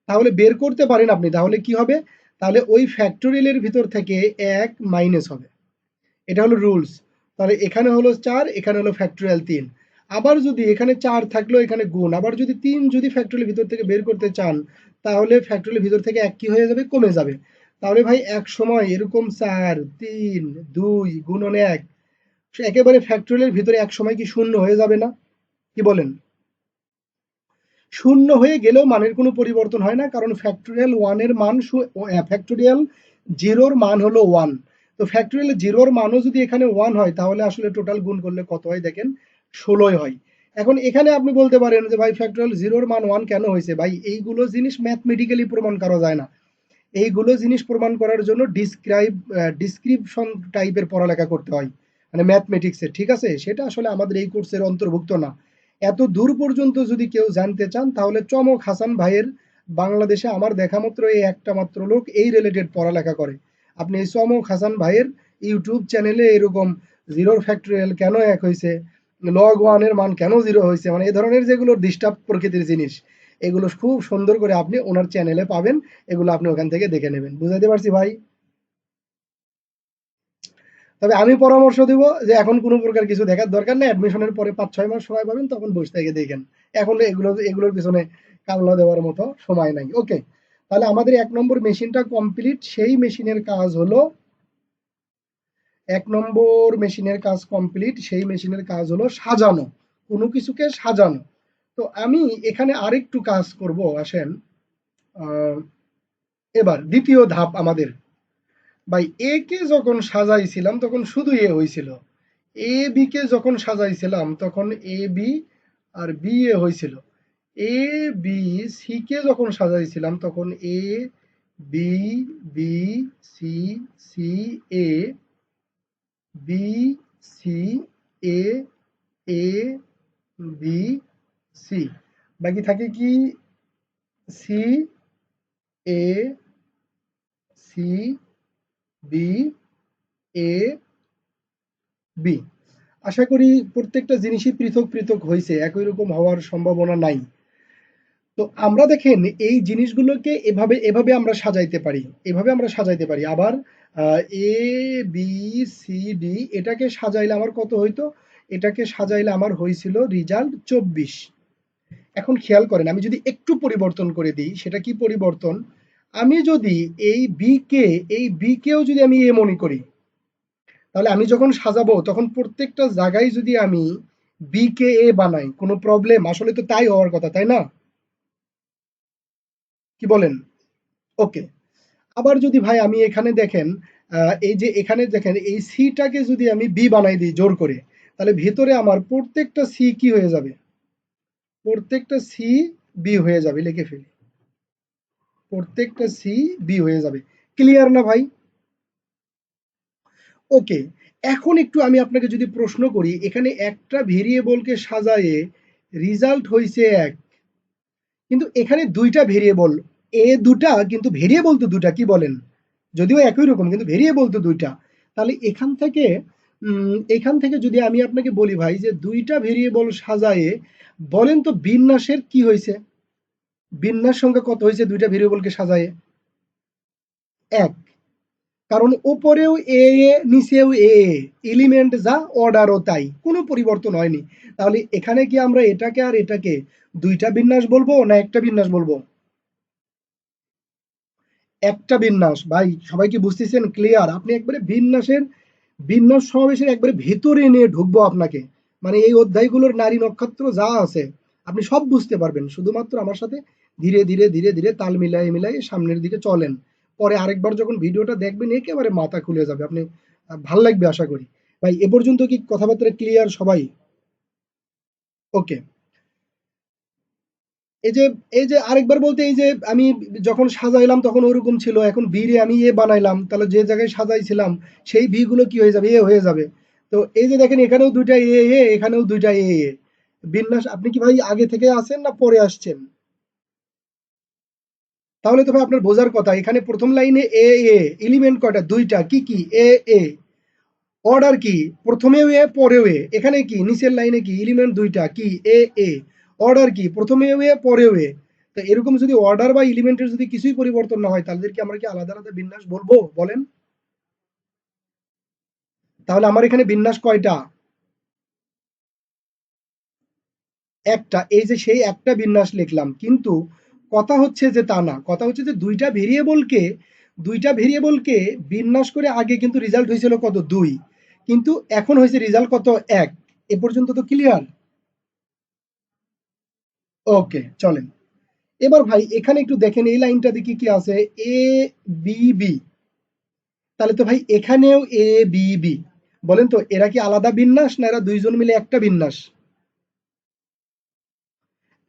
তাহলে বের করতে পারেন আপনি, তাহলে কি হবে? তাহলে ওই ফ্যাক্টোরিয়ালের ভিতর থেকে 1 মাইনাস হবে। এটা হলো রুলস। তাহলে এখানে হলো 4, এখানে হলো ফ্যাক্টোরিয়াল 3। আবার যদি এখানে 4 থাকলো এখানে গুণ, আবার যদি 3 যদি ফ্যাক্টোরিয়াল ভিতর থেকে বের করতে চান, তাহলে ফ্যাক্টোরিয়াল ভিতর থেকে 1 কি হয়ে যাবে? কমে যাবে। তাহলে ভাই এক সময় এরকম 4 3 2 গুণন 1, একেবারে ফ্যাক্টোরিয়ালের ভিতরে এক সময় কি শূন্য হয়ে যাবে না? কি বলেন? শূন্য হয়ে গেলেও মানের কোনো পরিবর্তন হয় না, কারণ ফ্যাক্টোরিয়াল ওয়ানের মান, ফ্যাক্টোরিয়াল জিরোর মান হলো ওয়ান। তো ফ্যাক্টোরিয়াল জিরোর মানও যদি এখানে ওয়ান হয়, তাহলে আসলে টোটাল গুণ করলে কত হয় দেখেন? 16 হয়। এখন এখানে আপনি বলতে পারেন যে ভাই ফ্যাক্টোরিয়াল জিরোর মান ওয়ান কেন হয়েছে? ভাই এইগুলো জিনিস ম্যাথমেটিক্যালি প্রমাণ করা যায় না। এইগুলো জিনিস প্রমাণ করার জন্য ডিসক্রিপশন টাইপের পড়ালেখা করতে হয়, মানে ম্যাথমেটিক্সের, ঠিক আছে? সেটা আসলে আমাদের এই কোর্সের অন্তর্ভুক্ত না। এত দূর পর্যন্ত যদি কেউ জানতে চান, তাহলে চমক হাসান ভাইয়ের, বাংলাদেশে আমার দেখা মাত্র এই একটা মাত্র লোক এই রিলেটেড পড়ালেখা করে। আপনি এই চমক হাসান ভাইয়ের ইউটিউব চ্যানেলে এরকম জিরোর ফ্যাক্টোরিয়াল কেন এক হয়েছে, লগ ওয়ানের মান কেন জিরো হয়েছে, মানে এই ধরনের যেগুলো ডিস্টার্ব প্রকৃতির জিনিস, এগুলো খুব সুন্দর করে আপনি ওনার চ্যানেলে পাবেন। এগুলো আপনি ওখান থেকে দেখে নেবেন। বুঝাইতে পারছি ভাই? তবে আমি পরামর্শ দিব যে এখন কোনো প্রকার কিছু দেখার দরকার নেই, অ্যাডমিশনের পরে 5-6 মাস সময় পাবেন, তখন বসে থেকে দেখেন। এখন এগুলোর পিছনে কামলা দেওয়ার মতো সময় নাই। ওকে, তাহলে আমাদের 1 নম্বর মেশিনটা কমপ্লিট। সেই মেশিনের কাজ হলো, 1 নম্বর মেশিনের কাজ কমপ্লিট, সেই মেশিনের কাজ হলো সাজানো, কোনো কিছুকে সাজানো। তো আমি এখানে আরেকটু কাজ করব, আসেন। আহ, এবার দ্বিতীয় ধাপ আমাদের, ভাই এ কে যখন সাজাইছিলাম তখন শুধু এ হয়েছিল, এ বি কে যখন সাজাইছিলাম তখন A B R B A হয়েছিল। এ বি সি কে যখন সাজাইছিলাম তখন A B B C C A B C A A B C, বাকি থাকে কি C A C B A B. আশা করি প্রত্যেকটা জিনিসই পৃথক পৃথক হয়েছে, একই রকম হওয়ার সম্ভাবনা নাই। তো আমরা দেখেন এই জিনিসগুলোকে এভাবে এভাবে আমরা সাজাইতে পারি, এভাবে আমরা সাজাইতে পারি। আবার এ বি সি ডি এটাকে সাজাইলে আমার কত হইতো, এটাকে সাজাইলে আমার হয়েছিল রেজাল্ট 24। এখন খেয়াল করেন আমি যদি একটু পরিবর্তন করে দিই, সেটা কি পরিবর্তন, আমি যদি এই বি কেও যদি আমি এ মনে করি, তাহলে আমি যখন সাজাবো তখন প্রত্যেকটা জায়গায় যদি আমি বি কে এ বানাই কোনো প্রবলেম, আসলে তো তাই হওয়ার কথা তাই না, কি বলেন? ওকে। আবার যদি ভাই আমি এখানে দেখেন এই যে এখানে দেখেন এই সিটাকে যদি আমি বি বানাই দিই জোর করে, তাহলে ভেতরে আমার প্রত্যেকটা সি কি হয়ে যাবে, প্রত্যেকটা সি বি হয়ে যাবে, লিখে ফেলি প্রত্যেকটা সি বি হয়ে যাবে। ক্লিয়ার না ভাই? ওকে। এখন একটু আমি আপনাকে যদি প্রশ্ন করি, এখানে একটা ভেরিয়েবলকে সাজায়ে রেজাল্ট হয়েছে এক, কিন্তু এখানে দুইটা ভেরিয়েবল, এ দুটা কিন্তু ভেরিয়েবল তো দুটা, কি বলেন? যদিও একই রকম কিন্তু ভেরিয়েবল তো দুইটা। তাহলে এখান থেকে যদি আমি আপনাকে বলি ভাই যে দুইটা ভেরিয়েবল সাজায়ে বলেন তো বিন্যাসের কি হয়েছে, বিন্যাস সংখ্যা কত হয়েছে দুইটা ভেরিয়েবলকে সাজায়ে? এক। কারণ উপরেও এ এ নিচেও এ এ, এলিমেন্ট যা অর্ডারও তাই, কোনো পরিবর্তন হয়নি। তাহলে এখানে কি আমরা এটাকে আর এটাকে দুইটা বিন্যাস বলবো না একটা বিন্যাস বলবো? একটা বিন্যাস। ভাই সবাই কি বুঝতেছেন? ক্লিয়ার? আপনি একবারে বিন্যাস সমাবেশের একবারে ভেতরে নিয়ে ঢুকবো আপনাকে, মানে এই অধ্যায়গুলোর নারী নক্ষত্র যা আছে আপনি সব বুঝতে পারবেন, শুধুমাত্র আমার সাথে ধীরে ধীরে ধীরে ধীরে তাল মিলাই মিলাই সামনের দিকে চলেন। পরে আরেকবার যখন ভিডিওটা দেখবেন একেবারে মাথা খুলে যাবে, আপনি ভাল লাগবে আশা করি। ভাই এ পর্যন্ত কি কথাবার্তা ক্লিয়ার সবাই? ওকে। এই যে আরেকবার বলতে, এই যে আমি যখন সাজাইলাম তখন ওরকম ছিল, এখন বি রে আমি এ বানাইলাম, তাহলে যে জায়গায় সাজাইছিলাম সেই ভি গুলো কি হয়ে যাবে, এ হয়ে যাবে। তো এই যে দেখেন এখানেও দুইটা এ এ, এখানেও দুইটা এ এ। বিন্যাস আপনি কি ভাই আগে থেকে আছেন না পরে আসছেন? তাহলে তো ভাই আপনার বোঝার কথা, এখানে প্রথম লাইনে এ এ, এলিমেন্ট কয়টা, দুইটা, কি কি, এ এ। অর্ডার কি, প্রথমেও এ পরেও এ, এখানে কি নিচের লাইনে কি এলিমেন্ট দুইটা, কি এ এ। অর্ডার কি, প্রথমেও এ পরেও এ। তো এরকম যদি অর্ডার বা এলিমেন্টের যদি কিছুই পরিবর্তন না হয় তাহলে কি আমরা কি আলাদা আলাদা বিন্যাস বলবো বলেন? তাহলে আমার এখানে বিন্যাস কয়টা? একটা। এই যে সেই একটা বিন্যাস লিখলাম, কিন্তু কথা হচ্ছে যে তা না, কথা হচ্ছে যে দুইটা ভেরিয়েবলকে বিন্যাস করে আগে কিন্তু রেজাল্ট হয়েছিল কত, দুই, কিন্তু এখন হয়েছে রেজাল্ট কত, এক। এ পর্যন্ত তো ক্লিয়ার? ওকে চলেন। এবার ভাই এখানে একটু দেখেন এই লাইনটাতে কি কি আছে, এ বি বি। তাহলে তো ভাই এখানেও এ বি বি, বলেন তো এরা কি আলাদা বিন্যাস না এরা দুইজন মিলে একটা বিন্যাস?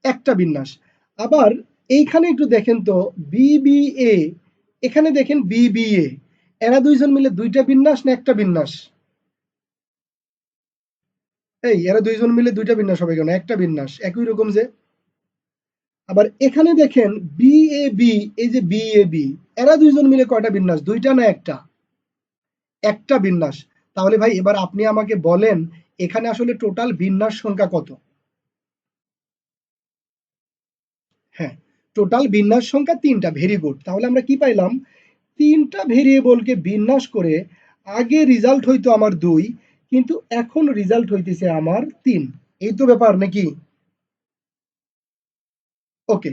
একটা বিন্যাস। আবার এইখানে একটু দেখেন তো বি বি এ, এখানে দেখেন বি বি এ, এরা দুইজন মিলে দুইটা বিন্যাস না একটা বিন্যাস? এই এরা দুইজন মিলে দুইটা বিন্যাস হবে কেন, একটা বিন্যাস, একই রকম যে। আবার এখানে দেখেন বি এ বি, এই যে বি এ বি, এরা দুইজন মিলে কয়টা বিন্যাস, দুইটা না একটা? একটা বিন্যাস। তাহলে ভাই এবার আপনি আমাকে বলেন এখানে আসলে টোটাল বিন্যাস সংখ্যা কত? হ্যাঁ, টোটাল বিন্যাস সংখ্যা তিনটা। Very good. তাহলে আমরা কি পাইলাম, তিনটা ভেরিয়েবলকে বিন্যাস করে আগে রেজাল্ট হইতো আমার দুই, কিন্তু এখন রেজাল্ট হইতেছে আমার তিন। এই তো ব্যাপার নাকি? ওকে।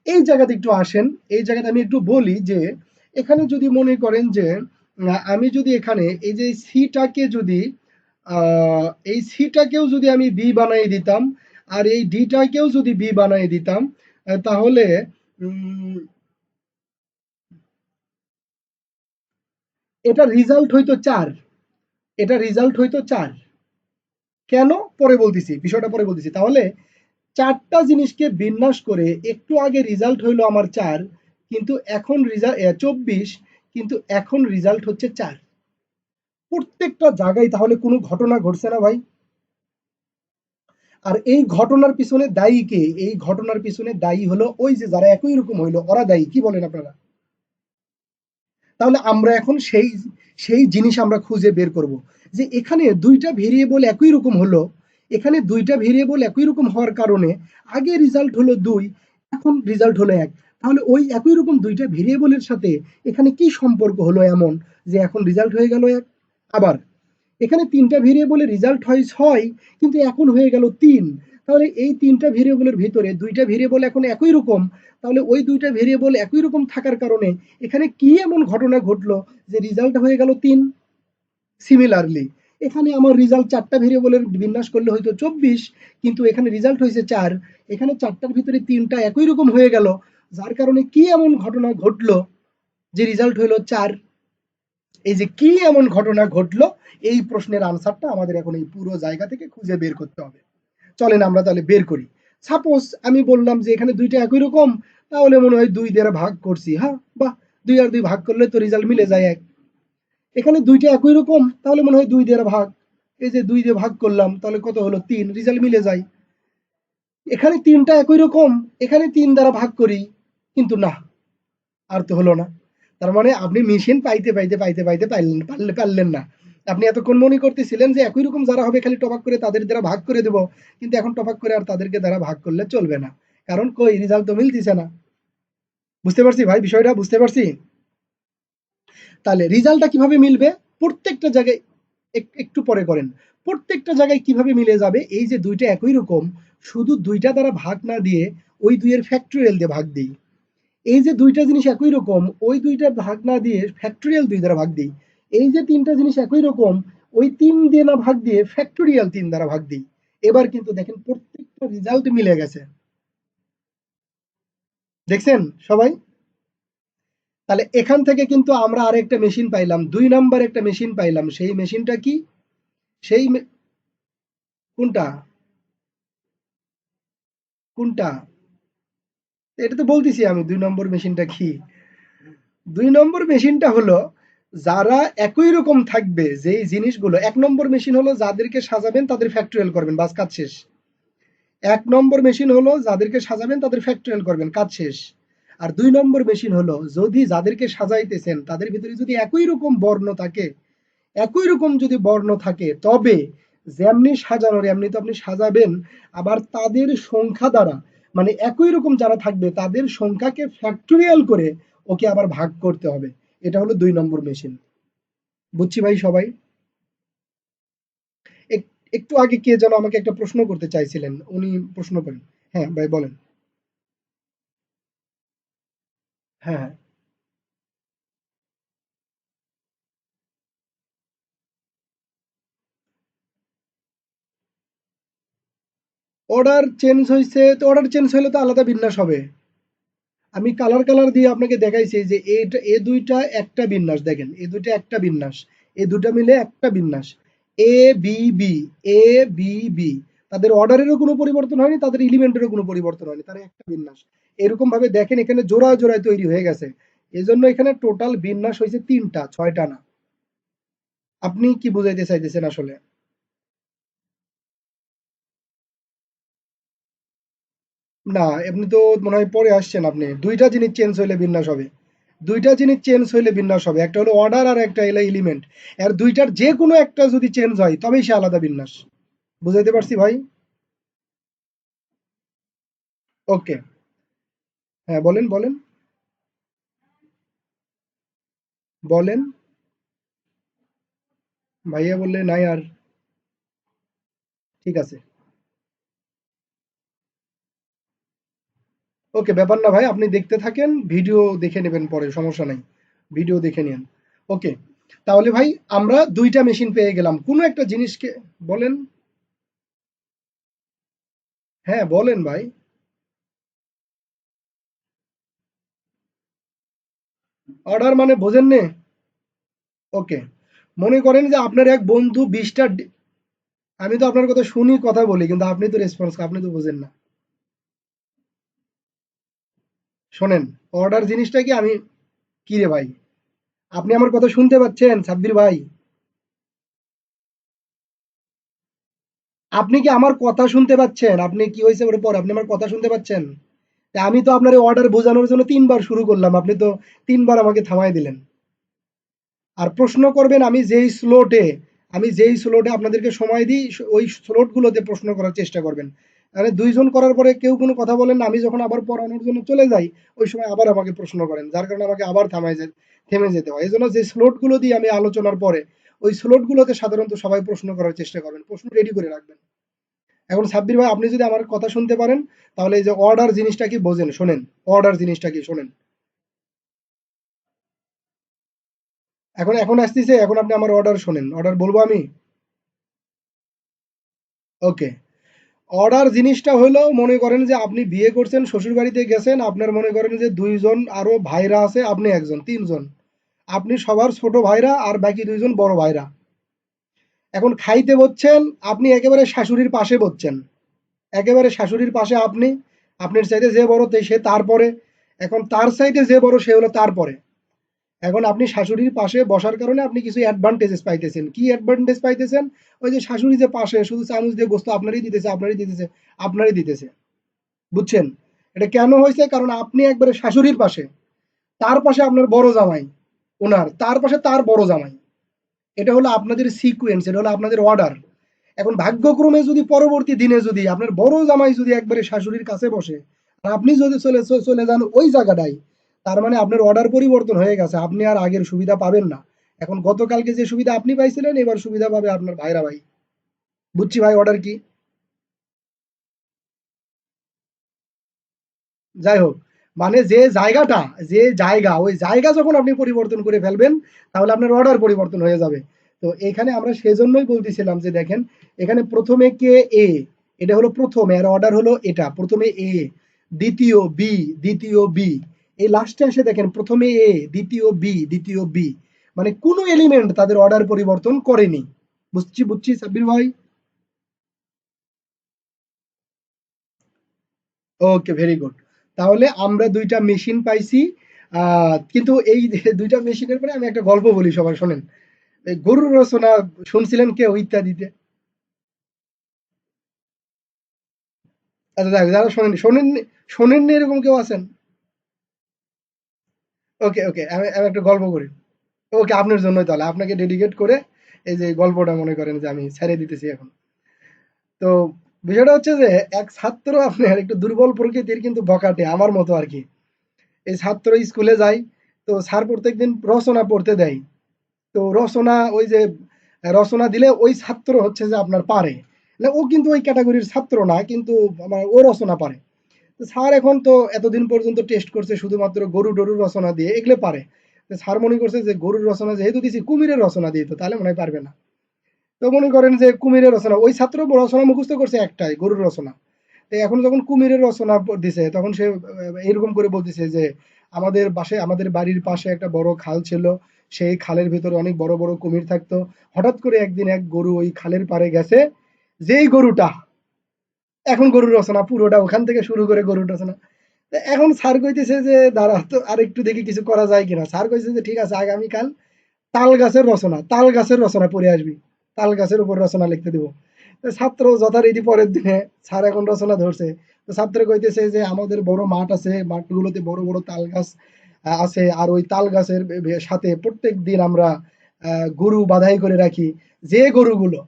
এই জায়গাতে একটু আসেন, এই জায়গাতে আমি একটু বলি যে এখানে যদি মনে করেন যে আমি যদি এখানে এই যে সিটাকে যদি এই সিটাকেও যদি আমি বি বানিয়ে দিতাম আর এই ডিটাকেও যদি বি বানিয়ে দিতাম, তাহলে উম, এটা রেজাল্ট হইতো চার, এটা রেজাল্ট হইতো চার। কেন পরে বলতেছি, বিষয়টা পরে বলতেছি। তাহলে চারটা জিনিসকে বিন্যাস করে একটু আগে রেজাল্ট হইলো আমার 4, কিন্তু এখন রেজাল্ট 24, কিন্তু এখন রেজাল্ট হচ্ছে 4। প্রত্যেকটা জায়গায় তাহলে কোনো ঘটনা ঘটছে না ভাই? আর এই ঘটনার পিছনে দায়ী কে? এই ঘটনার পিছনে দায়ী হলো ওই যে যারা একই রকম হইলো, ওরা দায়ী। কি বলেন আপনারা? তাহলে আমরা এখন সেই সেই জিনিস আমরা খুঁজে বের করব যে এখানে দুইটা ভেরিয়েবল একই রকম হলো, এখানে দুইটা ভেরিয়েবল একই রকম হওয়ার কারণে আগে রেজাল্ট হলো 2, এখন রেজাল্ট হলো 1। তাহলে ওই একই রকম দুইটা ভেরিয়েবলের সাথে এখানে কি সম্পর্ক হলো এমন যে এখন রেজাল্ট হয়ে গেল 1? আবার এখানে তিনটা ভেরিয়েবলের রেজাল্ট হয় 6, কিন্তু এখন হয়ে গেল 3। তাহলে এই তিনটা ভেরিয়েবলের ভিতরে দুইটা ভেরিয়েবল এখন একই রকম, তাহলে ওই দুইটা ভেরিয়েবল একই রকম থাকার কারণে এখানে কি এমন ঘটনা ঘটলো যে রেজাল্ট হয়ে গেল 3? সিমিলারলি এখানে আমার রেজাল্ট চারটা ভেরিয়েবলের বিন্যাস করলে হয়তো 24, কিন্তু এখানে রেজাল্ট হয়েছে 4। এখানে চারটার ভিতরে তিনটা একই রকম হয়ে গেল, যার কারণে কি এমন ঘটনা ঘটলো যে রেজাল্ট হলো 4? এই যে কি এমন ঘটনা ঘটলো, এই প্রশ্নের আনসারটা আমাদের এখন এই পুরো জায়গা থেকে খুঁজে বের করতে হবে। চলেন আমরা তাহলে বের করি। সাপোজ আমি বললাম যে এখানে দুইটা একই রকম, তাহলে মনে হয় 2 দ্বারা ভাগ করছি। হ্যাঁ, বাহ, 2 আর 2 ভাগ করলে তো রেজাল্ট মিলে যায় 1। এখানে দুইটা একই রকম, তাহলে মনে হয় 2 দ্বারা ভাগ। এই যে 2 দিয়ে ভাগ করলাম, তাহলে কত হলো? 3, রেজাল্ট মিলে যায়। এখানে তিনটা একই রকম, এখানে 3 দ্বারা ভাগ করি, কিন্তু না, আর তো হলো না। তার মানে আপনি মেশিন পাইতে পাইতে পাইতে পাইতে পারলেন না। আপনি এতক্ষণ মনে করতেছিলেন যে একই রকম যারা হবে খালি টপাক করে তাদের দ্বারা ভাগ করে দেব, কিন্তু এখন টপাক করে আর তাদেরকে দ্বারা ভাগ করলে চলবে না, কারণ কই রেজাল্ট তো মিলতেছে না। বুঝতে পারছি ভাই, বিষয়টা বুঝতে পারছি। তাহলে রেজাল্টটা কিভাবে মিলবে? প্রত্যেকটা জায়গায় একটু পরে করেন। প্রত্যেকটা জায়গায় কিভাবে মিলে যাবে? এই যে দুইটা একই রকম, শুধু দুইটা দ্বারা ভাগ না দিয়ে ওই 2 এর ফ্যাক্টোরিয়াল দিয়ে ভাগ দিই। এই যে দুইটা জিনিস একই রকম, ওই দুইটা ভাগ না দিয়ে ফ্যাক্টোরিয়াল 2 দ্বারা ভাগ দিই। এই যে তিনটা জিনিস একই রকম, ওই 3 দিয়ে না ভাগ দিয়ে ফ্যাক্টোরিয়াল 3 দ্বারা ভাগ দিই। এবার কিন্তু দেখেন প্রত্যেকটা রেজাল্ট মিলে গেছে। দেখছেন সবাই? তাহলে এখান থেকে কিন্তু আমরা আরেকটা মেশিন পাইলাম, 2 নাম্বার একটা মেশিন পাইলাম। সেই মেশিনটা কি? সেই কোনটা? কোনটা? এটা তো বলতেছি আমি 2 নম্বর মেশিনটা কি। 2 নম্বর মেশিনটা হলো যারা একই রকম থাকবে, যেই জিনিসগুলো। 1 নম্বর মেশিন হলো যাদেরকে সাজাবেন তাদের ফ্যাক্টোরিয়াল করবেন, বাস কাজ শেষ। 1 নম্বর মেশিন হলো যাদেরকে সাজাবেন তাদের ফ্যাক্টোরিয়াল করবেন, কাজ শেষ। আর 2 নম্বর মেশিন হলো যদি যাদেরকে সাজাইতেছেন তাদের ভিতরে যদি একই রকম বর্ণ থাকে, একই রকম যদি বর্ণ থাকে, তবে যেমনি সাজানোর এমনি তো আপনি সাজাবেন, আবার তাদের সংখ্যা দ্বারা, মানে একই রকম যারা থাকবে তাদের সংখ্যাকে ফ্যাক্টোরিয়াল করে ওকে আবার ভাগ করতে হবে। এটা হলো 2 নম্বর মেশিন। বুঝছি ভাই সবাই? একটু আগে কে যেন আমাকে একটা প্রশ্ন করতে চাইছিলেন, উনি প্রশ্ন করেন। হ্যাঁ ভাই বলেন। হ্যাঁ, হ্যাঁ। অর্ডার চেঞ্জ হয়েছে, তো অর্ডার চেঞ্জ হলে তো আলাদা বিন্যাস হবে। আমি কালার কালার দিয়ে আপনাকে দেখাইছি যে এইটা, এ দুইটা একটা বিন্যাস, দেখেন এ দুইটা একটা বিন্যাস, এ দুটা মিলে একটা বিন্যাস। এ B B, A B B, তাদের অর্ডারেরও কোনো পরিবর্তন হয়নি, তাদের এলিমেন্টেরও কোনো পরিবর্তন হয়নি, তারা একটা বিন্যাস। এরকম ভাবে দেখেন এখানে জোড়ায় জোড়ায় তৈরি হয়ে গেছে। এজন্য এখানে টোটাল বিন্যাস হয়েছে 3টা, 6টা না। আপনি কি বুঝাইতে চাইতেছেন আসলে? না, এমনি তো মনে হয় পরে আসছেন আপনি। দুইটা জিনিস চেঞ্জ হইলে বিন্যাস হবে। দুইটা জিনিস চেঞ্জ হইলে বিন্যাস হবে, একটা হলো অর্ডার আর একটা হলো এলিমেন্ট। আর দুইটার যে কোনো একটা যদি চেঞ্জ হয় তবেই সে আলাদা বিন্যাস। বুঝাইতে পারছি ভাই? ওকে। হ্যাঁ বলেন বলেন। বলেন। ভাইয়া বললে নাই আর। ঠিক আছে। ওকে, ব্যাপার না ভাই, আপনি দেখতে থাকেন, ভিডিও দেখে নেবেন পরে, সমস্যা নাই। ভিডিও দেখে নিন। ওকে। তাহলে ভাই আমরা দুইটা মেশিন পেয়ে গেলাম কোনো একটা জিনিসকে। বলেন। হ্যাঁ বলেন ভাই। অর্ডার মানে বোঝেন নে? ওকে। মনে করেন যে আপনার এক বন্ধু 20টা, আমি তো আপনার কথা শুনি কথা বলি, কিন্তু আপনি তো রেসপন্স, আপনি তো বোঝেন না। শোনেন, অর্ডার জিনিসটা কি আমি কি রে ভাই, আপনি আমার কথা শুনতে পাচ্ছেন সাব্বির ভাই? আপনি কি আমার কথা শুনতে পাচ্ছেন? আপনি কি হয়েছে ওর পর আপনি আমার কথা শুনতে পাচ্ছেন? তা আমি তো আপনার অর্ডার বোঝানোর জন্য তিনবার শুরু করলাম, আপনি তো তিনবার আমাকে থামাই দিলেন। আর প্রশ্ন করবেন আমি যেই স্লোটে আপনাদেরকে সময় দিই ওই স্লোটগুলোতে প্রশ্ন করার চেষ্টা করবেন। তাহলে দুইজন করার পরে কেউ কোনো কথা বলেন না, আমি যখন আবার পড়ানোর জন্য চলে যাই ওই সময় আবার আমাকে প্রশ্ন করেন, যার কারণে আমাকে আবার থেমে যেতে হয়। এই জন্য যে স্লোটগুলো দিয়ে আমি আলোচনার পরে ওই স্লোটগুলোতে সাধারণত সবাই প্রশ্ন করার চেষ্টা করবেন, প্রশ্ন রেডি করে রাখবেন। এখন সাব্বির ভাই, আপনি যদি আমার কথা শুনতে পারেন তাহলে এই যে অর্ডার জিনিসটা কি বোঝেন, শোনেন। অর্ডার জিনিসটা কি শোনেন। এখন এখন আসতেছে, এখন আপনি আমার অর্ডার শোনেন, অর্ডার বলবো আমি। ওকে। অর্ডার জিনিসটা হলো, মনে করেন যে আপনি বিয়ে করছেন, শ্বশুর বাড়িতে গেছেন, আপনার মনে করেন যে দুইজন আরো ভাইরা আছে, আপনি একজন, তিনজন। আপনি সবার ছোট ভাইরা আর বাকি দুইজন বড় ভাইরা। এখন খাইতে বসছেন, আপনি একেবারে শাশুড়ির পাশে বসছেন, একেবারে শাশুড়ির পাশে আপনি। আপনার সাইডে যে বড় সে তারপরে, এখন তার সাইডে যে বড় সে হলো তারপরে। এখন আপনি শাশুড়ির পাশে বসার কারণে আপনি কিছু অ্যাডভান্টেজেস পাইতেছেন। কি অ্যাডভান্টেজ পাইতেছেন? ওই যে শাশুড়ি যে পাশে শুধু চামচ দিয়ে গোস্ত আপনারই দিতেছে, আপনারই দিতেছে, আপনারই দিতেছে। বুঝছেন? এটা কেন হয়েছে? কারণ আপনি একবারে শাশুড়ির পাশে, তার পাশে আপনার বড় জামাই, ওনার তার পাশে তার বড় জামাই। এটা হলো আপনাদের সিকুয়েন্স, এটা হলো আপনাদের অর্ডার। এখন ভাগ্যক্রমে যদি পরবর্তী দিনে যদি আপনার বড় জামাই যদি একবারে শাশুড়ির কাছে বসে আর আপনি যদি চলে যান ওই জায়গাটায়, তার মানে আপনার অর্ডার পরিবর্তন হয়ে গেছে, আপনি আর আগের সুবিধা পাবেন না। এখন গতকালকে যে সুবিধা আপনি পাইছিলেন এবার সুবিধা পাবে আপনার ভাইরা ভাই। বুঝছি ভাই অর্ডার কি। যাই হোক, মানে যে জায়গা ওই জায়গা যখন আপনি পরিবর্তন করে ফেলবেন তাহলে আপনার অর্ডার পরিবর্তন হয়ে যাবে। তো এখানে আমরা সেজন্যই বলতেছিলাম যে দেখেন, এখানে প্রথমে কে এ, এটা হলো প্রথম, এর অর্ডার হলো এটা, প্রথমে এ, দ্বিতীয় বি, দ্বিতীয় বি, এই লাস্টে এসে দেখেন প্রথমে এ, দ্বিতীয় বি, দ্বিতীয় বি, মানে কোনো এলিমেন্ট তাদের অর্ডার পরিবর্তন করেনি। বুঝছি সাব্বির ভাই। ওকে, ভেরি গুড। তাহলে আমরা দুইটা মেশিন পাইছি। কিন্তু এই যে দুইটা মেশিনের পরে আমি একটা গল্প বলি, সবাই শোনেন। এই গরুর রচনা শুনছিলেন কেউ ইত্যাদিতে? আচ্ছা দেখ, যারা শোনেননি এরকম কেউ আছেন? ওকে ওকে, আমি একটা গল্প করি। ওকে, আপনার জন্যই তাহলে আপনাকে ডেডিকেট করে এই যে গল্পটা মনে করেন যে আমি ছেড়ে দিতেছি এখন। তো বিষয়টা হচ্ছে যে এক ছাত্র আপনার একটু দুর্বল প্রকৃতির, কিন্তু বখাটে আমার মতো আর কি। এই ছাত্র স্কুলে যায়, তো স্যার প্রত্যেকদিন রচনা পড়তে দেয়। তো রচনা ওই যে রচনা দিলে ওই ছাত্র হচ্ছে যে আপনার পারে না, ও কিন্তু ওই ক্যাটাগরির ছাত্র না, কিন্তু আমার ও রচনা পারে। তো স্যার এখন তো এতদিন পর্যন্ত টেস্ট করছে শুধুমাত্র গরু টরুর রচনা দিয়ে, এগুলো পারে। তো স্যার মনে করছে যে গরুর রচনা যেহেতু দিছি, কুমিরের রচনা দিয়ে তো তাহলে মনে হয় পারবে না। তো মনে করেন যে কুমিরের রচনা, ওই ছাত্র রচনা মুখস্থ করছে একটাই, গরুর রচনা। তো এখন যখন কুমিরের রচনা দিছে তখন সে এরকম করে বলতেছে যে আমাদের বাড়ির পাশে একটা বড় খাল ছিল, সেই খালের ভিতরে অনেক বড় বড় কুমির থাকতো। হঠাৎ করে একদিন এক গরু ওই খালের পাড়ে গেছে, যেই গরুটা, এখন গরুর রচনা পুরোটা ওখান থেকে শুরু করে গরুর রচনা। তো এখন স্যার কইতেছে যে দাঁড়া তো আর একটু দেখি কিছু করা যায় কিনা। স্যার কইছে যে ঠিক আছে, আগামীকাল তাল গাছের রচনা পড়ে আসবি, তাল গাছের উপর রচনা লিখতে দিব। তো ছাত্র যথারীতি পরের দিনে স্যার এখন রচনা ধরছে। তো ছাত্র কইতেছে যে আমাদের বড় মাঠ আছে, মাঠগুলোতে বড় বড় তাল গাছ আছে, আর ওই তাল গাছের সাথে প্রত্যেক দিন আমরা গরু বাধাই করে রাখি, যে গরুগুলো,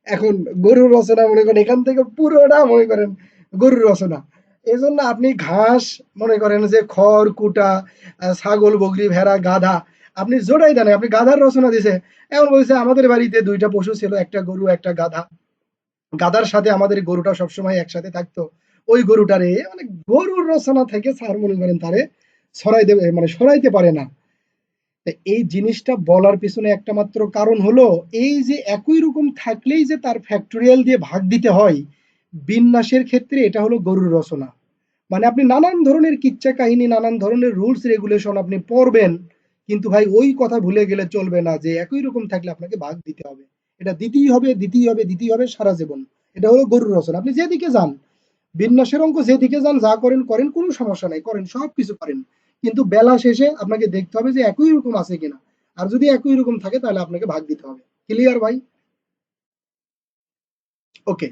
এখন গরুর রচনা মনে করেন এখান থেকে পুরোটা মনে করেন গরুর রচনা। এজন্য আপনি ঘাস, মনে করেন যে খড় কুটা, ছাগল বকরি ভেড়া গাধা, আপনি জোড়াই দেন, আপনি গাধার রচনা দিছে। এমন বলছে আমাদের বাড়িতে দুইটা পশু ছিল, একটা গরু একটা গাধা, গাধার সাথে আমাদের গরুটা সবসময় একসাথে থাকতো। ওই গরুটারে মানে গরুর রচনা থেকে স্যার মনে করেন তারে সরাই দেবে, মানে সরাইতে পারে না। তা এই জিনিসটা বলার পিছনে একটা মাত্র কারণ হলো এই যে একই রকম থাকলেই যে তার ফ্যাক্টরিয়াল দিয়ে ভাগ দিতে হয়, বিন্যাসের ক্ষেত্রে এটা হলো গরুর রচনা। মানে আপনি নানান ধরনের কিচ্ছা কাহিনী, নানান ধরনের রুলস রেগুলেশন আপনি পড়বেন, কিন্তু ভাই ওই কথা ভুলে গেলে চলবে না যে একই রকম থাকলে আপনাকে ভাগ দিতে হবে। এটা দিতেই হবে, দিতেই হবে, দিতেই হবে সারা জীবন। এটা হলো গরুর রচনা, আপনি যেদিকে যান। বিন্যাসের অঙ্ক যেদিকে যান যা করেন করেন, কোনো সমস্যা নাই, করেন, সব কিছু করেন, কিন্তু বেলা শেষে আপনাকে দেখতে হবে যে একই রকম আছে কিনা। আর যদি একই রকম থাকে তাহলে আপনাকে ভাগ দিতে হবে। ক্লিয়ার ভাই? ওকে।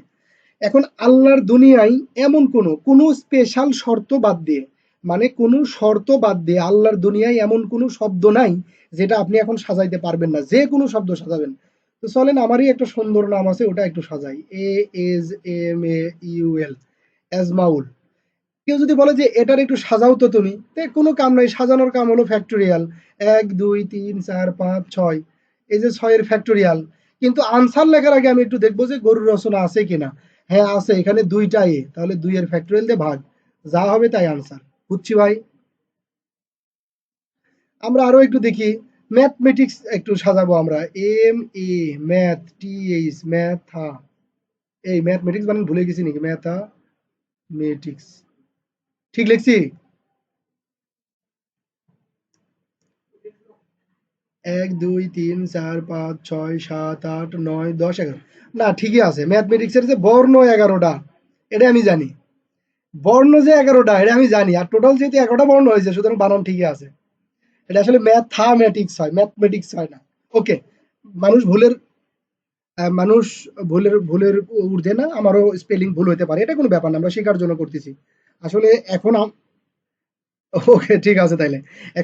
এখন আল্লাহর দুনিয়ায় এমন কোনো স্পেশাল শর্ত বাদ দিয়ে, মানে কোনো শর্ত বাদ দিয়ে আল্লাহর দুনিয়ায় এমন কোনো শব্দ নাই যেটা আপনি এখন সাজাইতে পারবেন না, যে কোনো শব্দ সাজাবেন। তো চলেন, আমারই একটা সুন্দর নাম আছে, ওটা একটু সাজাই। ASMAUL, এজমাউল। কেউ যদি বলে যে এটার একটু সাজাও তো তুমি, কোনো কাম নাই, সাজানোর কাম হলো ফ্যাক্টোরিয়াল। 1 2 3 4 5 6, এই যে 6-এর ফ্যাক্টোরিয়াল। কিন্তু আনসার লেখার আগে আমি একটু দেখবো যে গরুর রচনা আছে কিনা। হ্যাঁ আছে, এখানে 2টা এ, তাহলে 2-এর ফ্যাক্টোরিয়াল দিয়ে ভাগ, যা হবে তাই আনসার। বুঝছি ভাই? আমরা আরো একটু দেখি, ম্যাথমেটিক্স একটু সাজাবো আমরা। MATH, ম্যাথা, এই ম্যাথমেটিক্স বানান ভুলে গেছি নাকি? ম্যাথামেটিক্স ঠিক লিখছি? 1 2 3 4 5 6 7 8 9 10 11, না ঠিকই আছে। ম্যাথমেটিক্সের যে বর্ণ 11টা, এটা আমি জানি। বর্ণ যে 11টা এটা আমি জানি, আর টোটাল যেহেতু 11টা বর্ণ হয়েছে, সুতরাং বানান ঠিকই আছে। এটা আসলে ম্যাথামেটিক্স হয়, ম্যাথমেটিক্স হয় না। ওকে। মানুষ ভুলের মানুষ ভুলের ভুলের ঊর্ধ্বে না, আমারও স্পেলিং ভুল হতে পারে, এটা কোনো ব্যাপার না, আমরা শেখার জন্য করতেছি। আসলে এখন ওকে ঠিক আছে তাইলে।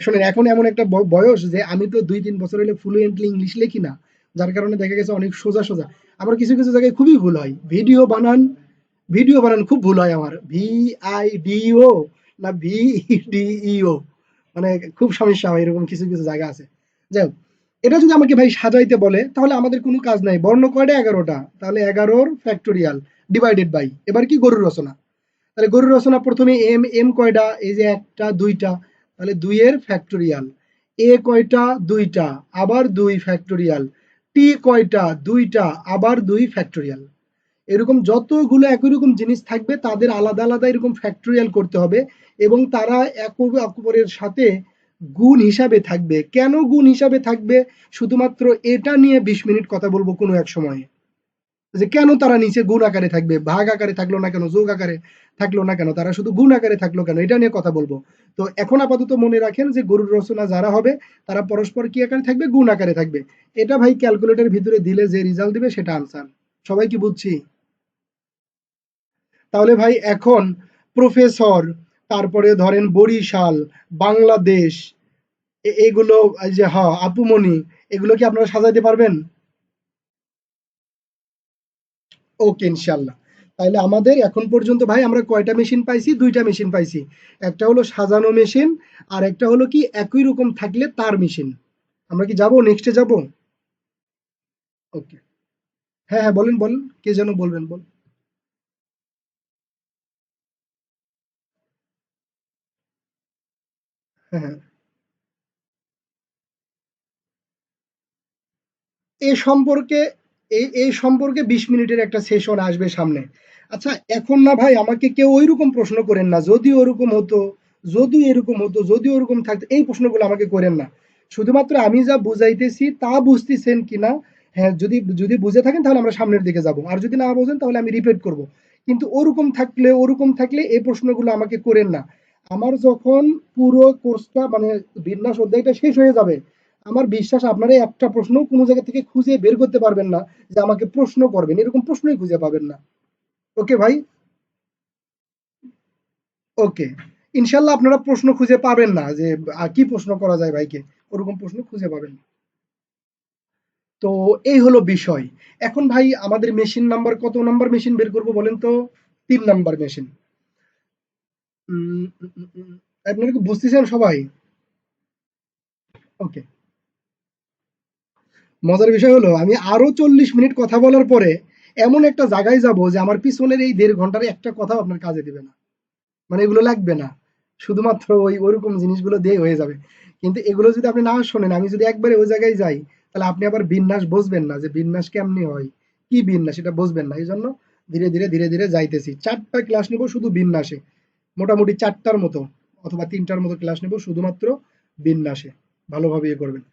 শোনেন, এখন এমন একটা বয়স যে আমি তো 2 3 বছর হলে ফ্লুয়েন্টলি ইংলিশ লিখি না, যার কারণে দেখা গেছে অনেক সোজা সোজা। আবার কিছু কিছু জায়গায় খুবই ভুল হয়। ভিডিও বানান খুব ভুল হয় আমার, VIDO না VDEO, মানে খুব সমস্যা হয়, এরকম কিছু কিছু জায়গা আছে। যাই হোক, এটা যদি আমাকে ভাই সাজাইতে বলে তাহলে আমাদের কোনো কাজ নাই। বর্ণ কয়টা? 11টা, তাহলে 11-র ফ্যাক্টোরিয়াল ডিভাইডেড বাই, এবার কি গরুর রচনা। তাহলে গরুর রচনা প্রথমে এম, এম কয়টা? এই যে একটা দুইটা, তাহলে 2-এর ফ্যাক্টোরিয়াল। এ কয়টা? দুইটা, আবার 2 ফ্যাক্টোরিয়াল। টি কয়টা? দুইটা, আবার 2 ফ্যাক্টোরিয়াল। এরকম যতগুলো একই রকম জিনিস থাকবে তাদের আলাদা আলাদা এরকম ফ্যাক্টোরিয়াল করতে হবে, এবং তারা একে অপরের সাথে গুণ হিসাবে থাকবে। কেন গুণ হিসাবে থাকবে? শুধুমাত্র এটা নিয়ে 20 মিনিট কথা বলবো কোনো এক সময়ে, যে কেন তারা নিচে গুণ আকারে থাকবে, ভাগ আকারে থাকলো না কেন, যোগ আকারে থাকলো না কেন, তারা শুধু গুণ আকারে থাকলো কেন, এটা নিয়ে কথা বলবো। তো এখন আপাতত মনে রাখেন যে গরুর রচনা যারা হবে তারা পরস্পর কি আকারে থাকবে? গুণ আকারে থাকবে। এটা ভাই ক্যালকুলেটর ভিতরে দিলে যে রেজাল্ট দিবে সেটা আনসার। সবাই কি বুঝছি? তাহলে ভাই এখন প্রফেসর, তারপরে ধরেন বরিশাল, বাংলাদেশ, এগুলো, এই যে হ্যাঁ আপুমনি, এগুলো কি আপনারা সাজাইতে পারবেন? ওকে ইনশাল্লাহ। তাহলে আমাদের এখন পর্যন্ত ভাই আমরা কয়টা মেশিন পাইছি? 2টা মেশিন পাইছি। একটা হলো সাজানো মেশিন, আর একটা হলো কি একই রকম থাকলে তার মেশিন। আমরা কি যাব, নেক্সটে যাব? ওকে। হ্যাঁ হ্যাঁ বলেন বলেন, কে যেন বলবেন বল। হ্যাঁ হ্যাঁ, এ সম্পর্কে এই সম্পর্কে 20 মিনিটের একটা সেশন আসবে সামনে। আচ্ছা, এখন না ভাই আমাকে কেউ ওইরকম প্রশ্ন করেন না, যদি ওরকম হতো, যদি এরকম হতো, যদি ওরকম থাকতো, এই প্রশ্নগুলো আমাকে করেন না। শুধুমাত্র আমি যা বুঝাইতেছি তা বুঝতেছেন কিনা। হ্যাঁ, যদি যদি বুঝে থাকেন তাহলে আমরা সামনের দিকে যাব, আর যদি না বোঝেন তাহলে আমি রিপিট করব। কিন্তু ওরকম থাকলে এই প্রশ্নগুলো আমাকে করেন না। আমার যখন পুরো কোর্সটা মানে বিন্যাস অধ্যায়টা শেষ হয়ে যাবে, আমার বিশ্বাস আপনারা একটা প্রশ্ন কোনো জায়গা থেকে খুঁজে বের করতে পারবেন না যে আমাকে প্রশ্ন করবেন, এরকম প্রশ্নই খুঁজে পাবেন না। ওকে ভাই? ওকে। ইনশাল্লাহ আপনারা প্রশ্ন খুঁজে পাবেন না যে কি প্রশ্ন করা যায় ভাইকে, ওরকম প্রশ্ন খুঁজে পাবেন না। তো এই হলো বিষয়। এখন ভাই আমাদের মেশিন নাম্বার কত নাম্বার মেশিন বের করব বলেন তো? 3 নাম্বার মেশিন। উম, উম, উম, উম, আপনারা কি বুঝতেছেন সবাই? ওকে। মজার বিষয় হলো আমি আরো 40 মিনিট কথা বলার পরে এমন একটা জায়গায় যাব যে আমার পিছনের এই 1.5 ঘন্টার একটা কথাও আপনার কাজে দিবে না, মানে এগুলো লাগবে না, শুধুমাত্র ওইরকম জিনিসগুলো দিয়ে হয়ে যাবে। কিন্তু এগুলো যদি আপনি না শোনেন, আমি যদি একবারে ওই জায়গায় যাই, তাহলে আপনি আবার বিন্যাস বুঝবেন না, যে বিন্যাস কেমনি হয়, কি বিন্যাস এটা বুঝবেন না। এই জন্য ধীরে ধীরে ধীরে ধীরে যাইতেছি। 4টা ক্লাস নেব শুধু বিন্যাসে, মোটামুটি 4টার মতো অথবা 3টার মতো ক্লাস নেব শুধুমাত্র বিন্যাসে, ভালোভাবে ইয়ে করবেন।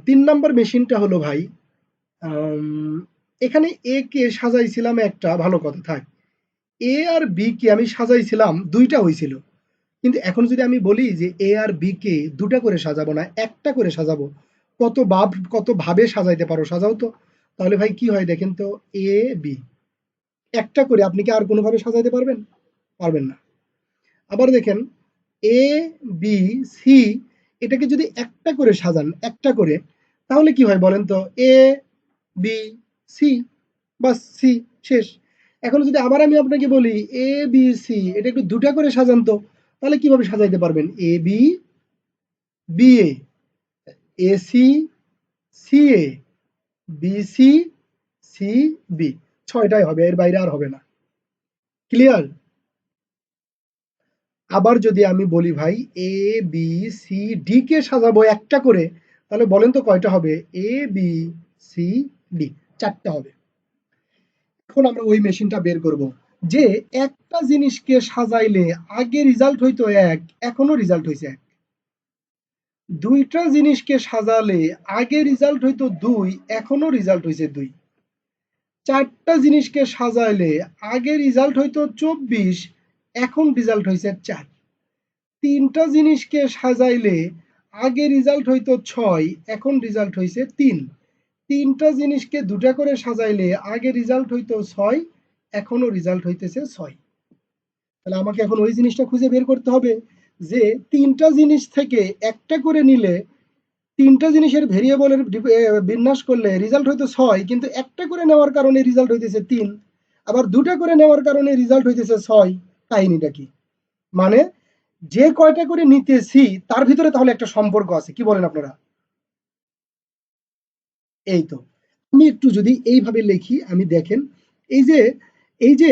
3 নাম্বার মেশিনটা হলো ভাই, এখানে এ কে সাজাইছিলাম একটা, ভালো কথা থাক, এ আর বি কে আমি সাজাইছিলাম দুইটা হয়েছিল, কিন্তু এখন যদি আমি বলি যে এ আর বি কে দুটা করে সাজাবো না একটা করে সাজাবো, কত ভাবে সাজাইতে পারো, সাজাও তো। তাহলে ভাই কি হয় দেখেন তো, এ বি একটা করে আপনি কি আর কোনোভাবে সাজাইতে পারবেন? পারবেন না। আবার দেখেন এ বি সি, এটাকে যদি একটা করে সাজান, একটা করে, তাহলে কি হয় বলেন তো, এ বি সি, বাস সি, শেষ। এখন যদি আবার আমি আপনাকে বলি এ বি সি, এটা একটু দুটা করে সাজান তো, তাহলে কিভাবে সাজাইতে পারবেন? A B, B A, A C, C A, B C, C B, ছয়টাই হবে, এর বাইরে আর হবে না। ক্লিয়ার? আবার যদি আমি বলি ভাই এ বি সি ডি কে সাজাবো একটা করে, তাহলে বলেন তো কয়টা হবে? এ বি সি ডি, চারটা হবে। এখন আমরা ওই মেশিনটা বের করব, যে একটা জিনিসকে সাজাইলে আগে রেজাল্ট হইতো এক, এখনো রেজাল্ট হয়েছে এক। দুইটা জিনিসকে সাজালে আগে রেজাল্ট হইতো দুই, এখনো রেজাল্ট হয়েছে দুই। চারটা জিনিসকে সাজাইলে আগে রেজাল্ট হইতো 24, এখন রেজাল্ট হয়েছে 4। তিনটা জিনিসকে সাজাইলে আগে রেজাল্ট হইতো 6, এখন রেজাল্ট হয়েছে 3। তিনটা জিনিসকে দুটা করে সাজাইলে আগে রেজাল্ট হইতো 6, এখনো রেজাল্ট হইতেছে 6। তাহলে আমাকে এখন ওই জিনিসটা খুঁজে বের করতে হবে যে তিনটা জিনিস থেকে একটা করে নিলে, তিনটা জিনিসের ভেরিয়েবলের বিন্যাস করলে রেজাল্ট হইতো 6, কিন্তু একটা করে নেওয়ার কারণে রেজাল্ট হইতেছে 3, আবার দুটা করে নেওয়ার কারণে রেজাল্ট হইতেছে 6। কাহিনীটা কি? মানে যে কয়টা করে নিতেছি তার ভিতরে তাহলে একটা সম্পর্ক আছে, কি বলেন আপনারা? এই তো, আমি একটু যদি এইভাবে লিখি, আমি দেখেন এই যে এই যে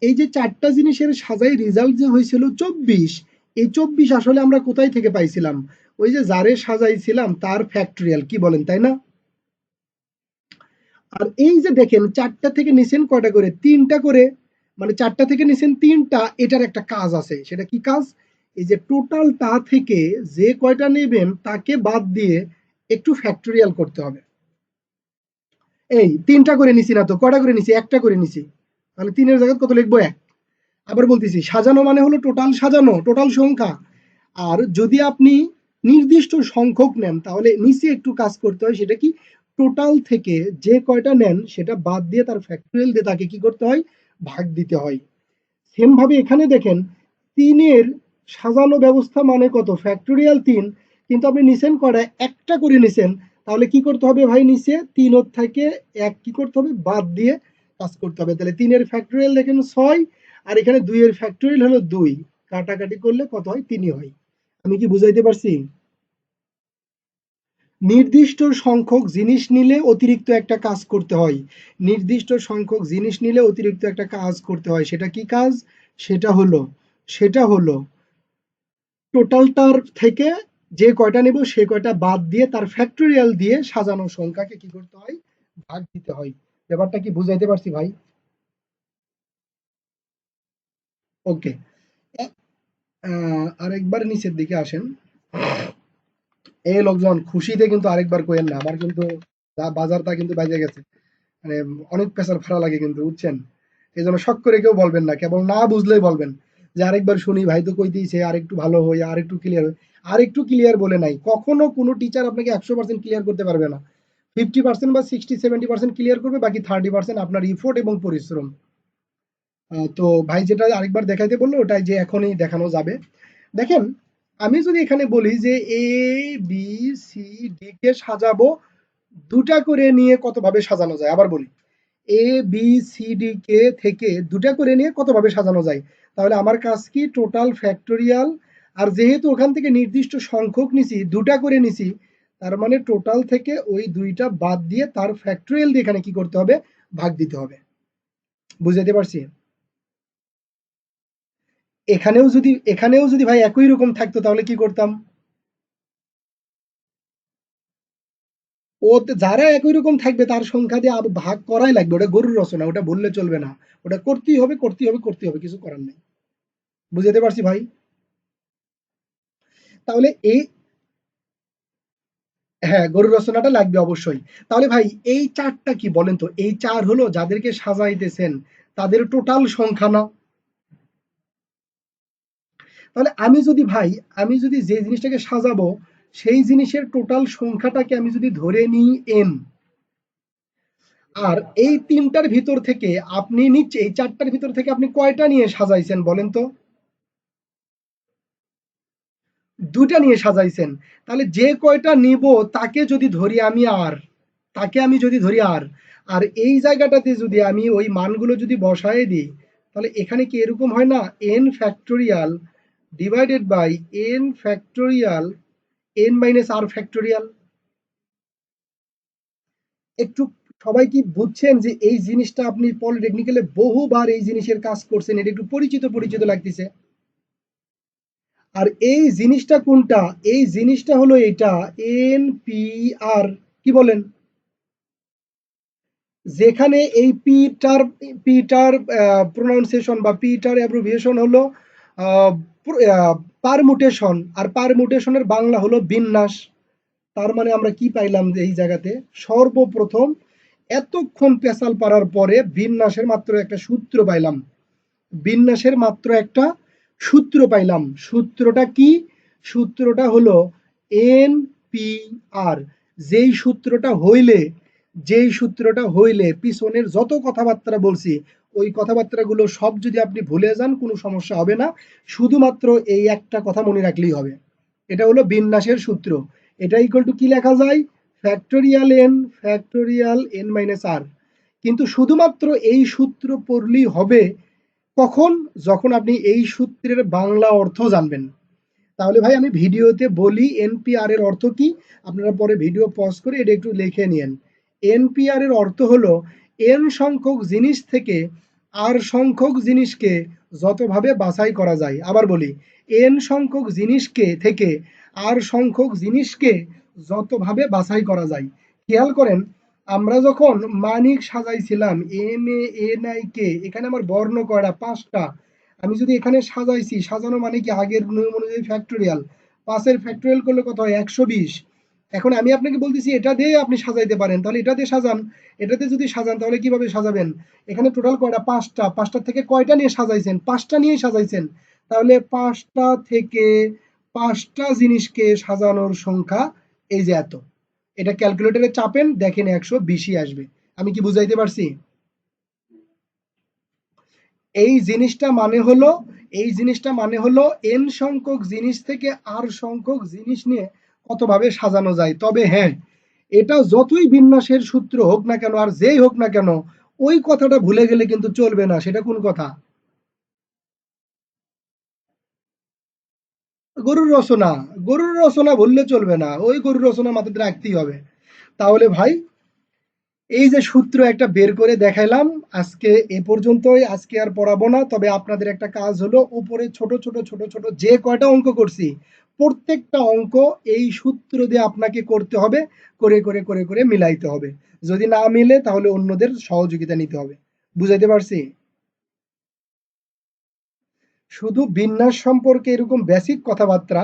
এই যে চারটা জিনিসের সাজাই রেজাল্ট যে হয়েছিল 24, এই 24 আসলে আমরা কোথায় থেকে পাইছিলাম? ওই যে যারে সাজাইছিলাম তার ফ্যাক্টরিয়াল, কি বলেন, তাই না? আর এই যে দেখেন চারটা থেকে নিছেন কয়টা করে? তিনটা করে, মানে চারটা থেকে নিছেন তিনটা, এটার একটা কাজ আছে, সেটা কি কাজ? এই যে টোটালটা থেকে যে কয়টা নেবেন তাকে বাদ দিয়ে একটু ফ্যাক্টরিয়াল করতে হবে। এই তিনটা করে নিছি না তো, কয়টা করে নিছি? একটা করে নিছি, তাহলে তিনের জায়গায় কত লিখবো? এক। আবার বলতেছি সাজানো মানে হলো টোটাল সাজানো, টোটাল সংখ্যা। আর যদি আপনি নির্দিষ্ট সংখ্যক নেন তাহলে নিচে একটু কাজ করতে হয়, সেটা কি? টোটাল থেকে যে কয়টা নেন সেটা বাদ দিয়ে তার ফ্যাক্টরিয়াল দিয়ে তাকে কি করতে হয়? ভাগ দিতে হয়। সেম ভাবে এখানে দেখেন তিনের সাজানো ব্যবস্থা মানে কত? ফ্যাক্টরিয়াল 3, কিন্তু আপনি নিছেন কয়টা? একটা করে নিছেন, তাহলে কি করতে হবে ভাই? নিচে 3 থেকে এক কি করতে হবে? বাদ দিয়ে কাজ করতে হবে। তাহলে 3 এর ফ্যাক্টরিয়াল দেখেন 6, আর এখানে 2 এর ফ্যাক্টরিয়াল হলো 2, কাটাকাটি করলে কত হয়? 3 হয়। আমি কি বুঝাইতে পারছি? নির্দিষ্ট সংখ্যক জিনিস নিলে অতিরিক্ত একটা কাজ করতে হয়, নির্দিষ্ট সংখ্যক জিনিস নিলে অতিরিক্ত একটা কাজ করতে হয়, সেটা কি কাজ? সেটা হলো সেটা হলো টোটালটার থেকে যে কয়টা নেব সে কয়টা বাদ দিয়ে তার ফ্যাক্টরিয়াল দিয়ে সাজানো সংখ্যাকে কি করতে হয়? ভাগ দিতে হয়। ব্যাপারটা কি বুঝাইতে পারছি ভাই? ওকে। আরেকবার নিচের দিকে আসেন। এই লোকজন খুশিতে কিন্তু আরেকবার কোয়েন না, আমার কিন্তু বাজারটা কিন্তু বাইরে গেছে, মানে অনেক প্রেসার ফাড়া লাগে কিন্তু, বুঝছেন? এই জন্য শখ করে কেউ বলবেন না, কেবল না বুঝলেই বলবেন যে আরেকবার শুনি, ভাই তো কইতেইছে আর একটু ভালো হই, আর একটু ক্লিয়ার হই। আর একটু ক্লিয়ার বলে নাই, কখনো কোনো টিচার আপনাকে 100% ক্লিয়ার করতে পারবে না। 50% বা 60-70% ক্লিয়ার করবে, বাকি 30% আপনার ইফোর্ট এবং পরিশ্রম। তো ভাই যেটা আরেকবার দেখাইতে বললো ওটাই যে এখনই দেখানো যাবে। দেখেন আমি যদি এখানে বলি যে এ বি সি ডি কে সাজাবো দুটা করে নিয়ে কতভাবে সাজানো যায়, আবার বলি এ বি সি ডি কে থেকে দুটা করে নিয়ে কতভাবে সাজানো যায়, তাহলে আমার কাজ কি? টোটাল ফ্যাক্টোরিয়াল, আর যেহেতু ওখান থেকে নির্দিষ্ট সংখ্যক নিছি, দুটা করে নিছি, তার মানে টোটাল থেকে ওই দুইটা বাদ দিয়ে তার ফ্যাক্টোরিয়াল দিয়ে এখানে কি করতে হবে? ভাগ দিতে হবে। বুঝাতে পারছি? এখানেও যদি ভাই একই রকম থাকতো তাহলে কি করতাম? ও যারা একই রকম থাকবে তার সংখ্যা দিয়ে ভাগ করাই লাগবে, ওটা গরুর রচনা, ওটা বললে চলবে না, ওটা করতেই হবে, করতেই হবে, করতেই হবে, কিছু করার নেই। বুঝাতে পারছি ভাই? তাহলে এই হ্যাঁ, গরুর রচনাটা লাগবে অবশ্যই। তাহলে ভাই এই ৪ টা কি বলেন তো? এই ৪ হলো যাদেরকে সাজাইতেছেন তাদের টোটাল সংখ্যা না? তাহলে আমি যদি যে জিনিসটাকে সাজাবো সেই জিনিসের টোটাল সংখ্যাটাকে আমি যদি ধরে নিই n, আর এই ৩ টার ভিতর থেকে আপনি নিচে এই ৪ টার ভিতর থেকে আপনি কয়টা নিয়ে সাজাইছেন বলেন তো? ২ টা নিয়ে সাজাইছেন। তাহলে যে কয়টা নিব তাকে যদি ধরি আমি r, তাকে আমি যদি ধরি r, আর এই জায়গাটাতে যদি আমি ওই মানগুলো যদি বসায় দিই, তাহলে এখানে কি এরকম হয় না? n factorial divided by n factorial n minus r factorial. একটু সবাই কি বুঝছেন যে এই জিনিসটা আপনি পলিটেকনিক্যালে বহুবার এই জিনিসের কাজ করছেন, এটা একটু পরিচিত পরিচিত লাগতেছে। আর এই জিনিসটা কোনটা? এই জিনিসটা হলো এটা এন পি আর, কি বলেন? যেখানে এই পিটার প্রোনাউন্সিয়েশন বা পিটার অ্যাব্রিভিয়েশন হলো পারমুটেশন, আর পারমুটেশনের বাংলা হলো বিন্যাস। তার মানে আমরা কি পাইলাম যে এই জায়গাতে সর্বপ্রথম এতক্ষণ পেশাল পারার পরে বিন্যাসের মাত্র একটা সূত্র পাইলাম। বিন্যাসের মাত্র একটা সূত্র পাইলাম। সূত্রটা কি? সূত্রটা হলো এন পি আর। যেই সূত্রটা হইলে পিছনের যত কথাবার্তা বলছি ওই কথাবার্তাগুলো সব যদি আপনি ভুলে যান কোনো সমস্যা হবে না, শুধুমাত্র এই একটা কথা মনে রাখলেই হবে। এটা হলো বিন্যাসের সূত্র। এটা ইকুয়াল টু কি লেখা যায়? ফ্যাক্টোরিয়াল এন মাইনাস আর। কিন্তু শুধুমাত্র এই সূত্র পড়লেই হবে কখন? যখন আপনি এই সূত্রের বাংলা অর্থ জানবেন। তাহলে ভাই আমি ভিডিওতে বলি এনপিআর এর অর্থ কি, আপনারা পরে ভিডিও পজ করে এটা একটু লিখে নিন। এনপিআর এর অর্থ হলো এন সংখ্যক জিনিস থেকে আর সংখ্যক জিনিসকে যতভাবে বাছাই করা যায়। আবার বলি, এন সংখ্যক জিনিসকে থেকে আর সংখ্যক জিনিসকে যতভাবে বাছাই করা যায়। খেয়াল করেন, আমরা যখন মানিক সাজাইছিলাম M A N I K, এখানে আমার বর্ণ কয়টা? ৫টা। আমি যদি এখানে সাজাইছি, সাজানো মানে কি আগের নিয়ম অনুযায়ী ফ্যাক্টোরিয়াল, ৫-এর ফ্যাক্টোরিয়াল করলে কত হয়? ১২০। এখন আমি আপনাকে বলতেছি এটা দিয়ে আপনি সাজাইতে পারেন, তাহলে এটা দিয়ে সাজান। এটাতে যদি সাজান তাহলে কিভাবে সাজাবেন? এখানে টোটাল কয়টা? ৫টা। ৫টার থেকে কয়টা নিয়ে সাজাইছেন? ৫টা নিয়েই সাজাইছেন। তাহলে ৫টা থেকে ৫টা জিনিসকে সাজানোর সংখ্যা এই যে এত। এটা ক্যালকুলেটরে চাপেন, দেখেন ১২০ই আসবে। আমি কি বুঝাইতে পারছি? এই জিনিসটা মানে হলো এন সংখ্যক জিনিস থেকে আর সংখ্যক জিনিস নিয়ে কতভাবে সাজানো যায়। তবে হ্যাঁ, এটা যতই বিন্যাসের সূত্র হোক না কেন আর যেই হোক না কেন, ওই কথাটা ভুলে গেলে কিন্তু চলবে না। সেটা কোন কথা? গরুর রচনা। গরুর রচনা বললে চলবে না, ওই গরুর রচনা মাথাতে রাখতেই হবে। তাহলে ভাই এই যে সূত্র একটা বের করে দেখাইলাম, আজকে এ পর্যন্তই। আজকে আর পড়াবো না, তবে আপনাদের একটা কাজ হলো উপরে ছোট ছোট ছোট ছোট যে কয়টা অঙ্ক করছি প্রত্যেকটা অঙ্ক এই সূত্র দিয়ে আপনাকে করতে হবে, করে করে করে করে মিলাইতে হবে। যদি না মিলে তাহলে অন্যদের সহযোগিতা নিতে হবে। বুঝাইতে পারছি? শুধু বিন্যাস সম্পর্কে এরকম বেসিক কথাবার্তা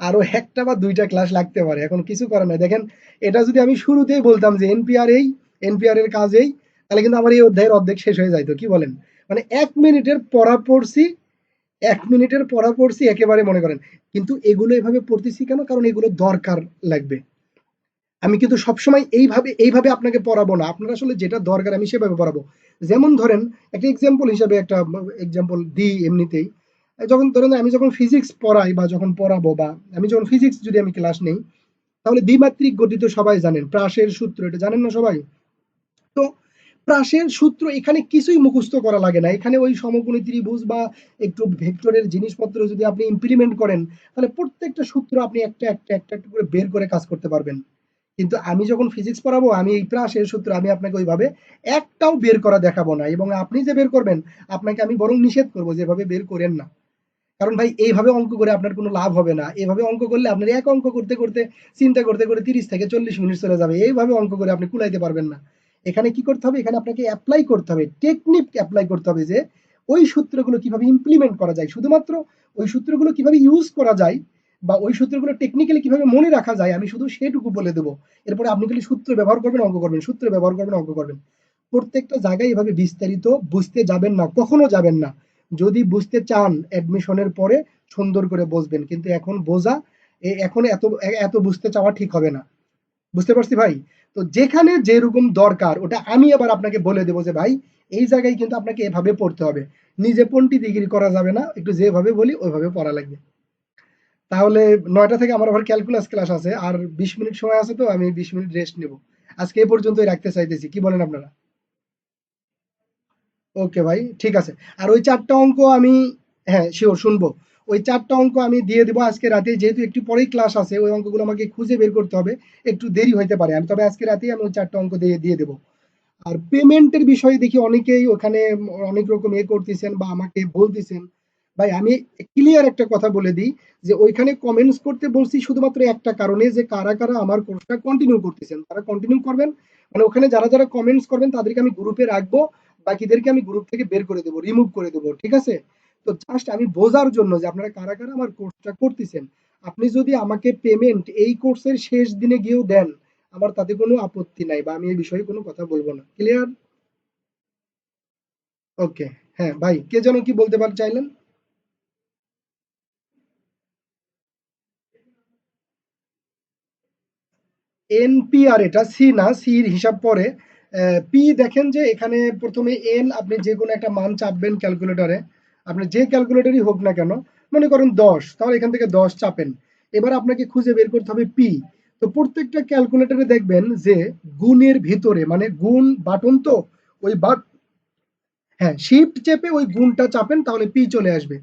আরো একটা বা দুইটা ক্লাস লাগতে পারে, এখন কিছু করার নাই। দেখেন, এটা যদি আমি শুরুতেই বলতাম যে এনপিআর এর কাজ এই, তাহলে কিন্তু আমার এই অধ্যায়ের অর্ধেক শেষ হয়ে যাইতো, কি বলেন? মানে ১ মিনিটের পড়া পড়ছি, ১ মিনিটের পড়া পড়ছি একেবারে, মনে করেন। কিন্তু এগুলো এভাবে পড়তেছি কেন? কারণ এগুলো দরকার লাগবে। আমি কিন্তু সবসময় এইভাবে আপনাকে পড়াবো না, আপনার আসলে যেটা দরকার আমি সেভাবে পড়াবো। যেমন ধরেন, একটা এক্সাম্পল হিসাবে একটা এক্সাম্পল দিই এমনিতেই। যখন ধরেন আমি যখন ফিজিক্স পড়াই বা যখন পড়াবো, বা আমি যখন ফিজিক্স যদি আমি ক্লাস নেই, তাহলে দ্বিমাত্রিক গতি তো সবাই জানেন, প্রাসের সূত্র, এটা জানেন না সবাই? তো প্রাসের সূত্র এখানে কিছুই মুখস্থ করা লাগে না। এখানে ওই সমকোণী ত্রিভুজ বা একটু ভেক্টরের জিনিসপত্র যদি আপনি ইমপ্লিমেন্ট করেন, তাহলে প্রত্যেকটা সূত্র আপনি একটা করে বের করে কাজ করতে পারবেন। কিন্তু আমি যখন ফিজিক্স পড়াবো, আমি এই প্রাসের সূত্র আমি আপনাকে ওইভাবে একটাও বের করা দেখাবো না, এবং আপনি যে বের করবেন আপনাকে আমি বরং নিষেধ করবো যে এভাবে বের করেন না। কারণ ভাই এইভাবে অঙ্ক করে আপনার কোনো লাভ হবে না। এভাবে অঙ্ক করলে আপনার এক অঙ্ক করতে করতে চিন্তা করতে করতে ৩০ থেকে ৪০ মিনিট চলে যাবে। এইভাবে অঙ্ক করে আপনি কুলাইতে পারবেন না। এখানে কি করতে হবে? এখানে আপনাকে অ্যাপ্লাই করতে হবে, টেকনিক অ্যাপ্লাই করতে হবে, যে ওই সূত্রগুলো কিভাবে ইমপ্লিমেন্ট করা যায়, শুধুমাত্র ওই সূত্রগুলো কিভাবে ইউজ করা যায়, বা ওই সূত্রগুলো টেকনিক্যালি কিভাবে মনে রাখা যায় আমি শুধু সেটুকু বলে দেবো। এরপরে আপনি খালি সূত্র ব্যবহার করবেন, অঙ্ক করবেন, সূত্র ব্যবহার করবেন, অঙ্ক করবেন। প্রত্যেকটা জায়গায় এভাবে বিস্তারিত বুঝতে যাবেন না, কখনো যাবেন না। যদি বুঝতে চান অ্যাডমিশনের পরে সুন্দর করে বুঝবেন, কিন্তু এখন বোঝা এখন এত এত বুঝতে চাওয়া ঠিক হবে না। বুঝতে পারছি ভাই? তো যেখানে যেরকম দরকার ওটা আমি আবার আপনাকে বলে দেবো যে ভাই এই জায়গায় কিন্তু আপনাকে এভাবে পড়তে হবে। নিজে পণ্ডিতগিরি করা যাবে না, একটু যেভাবে বলি ওইভাবে পড়া লাগবে। তাহলে ৯টা থেকে আমার আবার ক্যালকুলাস ক্লাস আছে, আর ২০ মিনিট সময় আছে, তো আমি ২০ মিনিট রেস্ট নেব। আজকে এ পর্যন্তই রাখতে চাইতেছি, কি বলেন আপনারা? ওকে ভাই, ঠিক আছে। আর ওই ৪টা অঙ্ক আমি, হ্যাঁ শিওর শুনবো। ওই ৪টা অঙ্ক আমি দিয়ে দেবো আজকে রাতে, যেহেতু একটু পরেই ক্লাস আছে, ওই অঙ্কগুলো আমাকে খুঁজে বের করতে হবে, একটু দেরি হইতে পারে, আমি তবে আজকে রাতেই আমি ওই ৪টা অঙ্ক দিয়ে দিয়ে দেবো। আর পেমেন্টের বিষয়ে দেখি অনেকেই ওখানে অনেক রকম করতেছেন বা আমাকে বলতেছেন। ভাই আমি ক্লিয়ার একটা কথা বলে দিই, যে ওইখানে কমেন্টস করতে বলছি শুধুমাত্র একটা কারণে, যে কারা কারা আমার কোর্সটা কন্টিনিউ করতেছেন তারা কন্টিনিউ করবেন। মানে ওখানে যারা যারা কমেন্টস করবেন তাদেরকে আমি গ্রুপে রাখবো, বাকিদেরকে আমি গ্রুপ থেকে বের করে দেবো, রিমুভ করে দেবো, ঠিক আছে? তো জাস্ট আমি বোঝার জন্য যে আপনারা কারা কারা আমার কোর্সটা করতেছেন, আপনি যদি আমাকে পেমেন্ট এই কোর্সের শেষ দিনে গিয়েও দেন, আমার তাতে কোনো আপত্তি নাই, বা আমি এই বিষয়ে কোনো কথা বলবো না। ক্লিয়ার? ওকে। হ্যাঁ ভাই, কে যেন কি বলতে চাইলেন? এনপিআর, এটা সি না, সির হিসাব পরে। পি দেখেন যে এখানে প্রথমে এন, আপনি যে কোনো একটা মান চাপবেন ক্যালকুলেটরে, আপনি যে ক্যালকুলেটরই হোক না কেন, মনে করেন ১০, তাহলে এখান থেকে ১০ চাপেন। এবার আপনাকে খুঁজে বের করতে হবে পি। তো প্রত্যেকটা ক্যালকুলেটরে দেখবেন যে গুণের ভিতরে, মানে গুণ বাটন, তো ওই বাট, হ্যাঁ শিফট চেপে ওই গুণটা চাপেন, তাহলে পি চলে আসবে।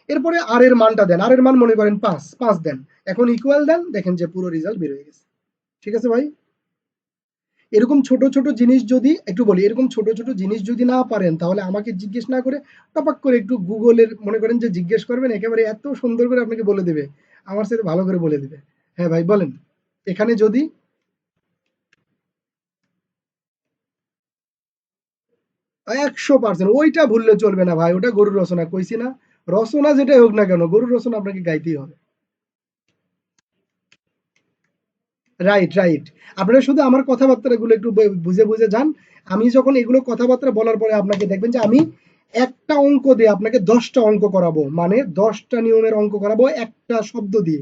এরপরে আর এর মানটা দেন, আর এর মান মনে করেন ৫, ৫ দেন। এখন ইকুয়াল দেন, দেখেন যে পুরো রেজাল্ট বের হয়ে গেছে। ঠিক আছে ভাই? এরকম ছোট ছোট জিনিস যদি একটু বলি, এরকম ছোট ছোট জিনিস যদি না পারেন তাহলে আমাকে জিজ্ঞেস না করে টপাক করে একটু গুগলের মনে করেন যে জিজ্ঞেস করবেন, একেবারে এত সুন্দর করে আপনাকে বলে দেবে, আমার সাথে ভালো করে বলে দেবে। হ্যাঁ ভাই বলেন। এখানে যদি ১০০% ওইটা ভুললে চলবে না ভাই, ওটা গরুর রচনা কইছি না। রচনা যেটাই হোক না কেন, গরুর রচনা আপনাকে গাইতেই হবে। Right, right. আপনারা শুধু আমার কথাবার্তাগুলো একটু বুঝে বুঝে যান। আমি যখন এগুলো কথাবার্তা বলার পরে আপনাকে দেখবেন যে আমি একটা অঙ্ক দিয়ে আপনাকে ১০টা অঙ্ক করাবো, মানে ১০টা নিয়মের অঙ্ক করাবো একটা শব্দ দিয়ে।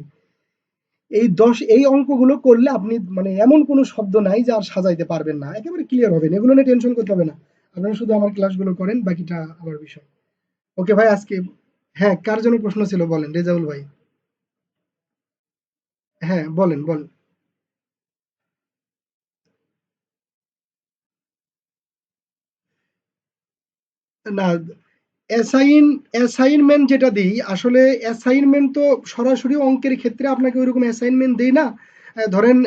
এই অঙ্কগুলো করলে আপনি মানে এমন কোনো শব্দ নাই যে আর সাজাইতে পারবেন না, একেবারে ক্লিয়ার হবেন, এগুলো নিয়ে টেনশন করতে হবে না। আপনারা শুধু আমার ক্লাসগুলো করেন, বাকিটা আমার বিষয়। ওকে ভাই আজকে, হ্যাঁ কার জন্য প্রশ্ন ছিল বলেন, রেজাউল ভাই? হ্যাঁ বলেন বলেন। না, অ্যাসাইনমেন্ট যেটা দিই, আসলে অ্যাসাইনমেন্ট তো সরাসরি অঙ্কের ক্ষেত্রে আপনাকে ওইরকম অ্যাসাইনমেন্ট দেই না। ধরেন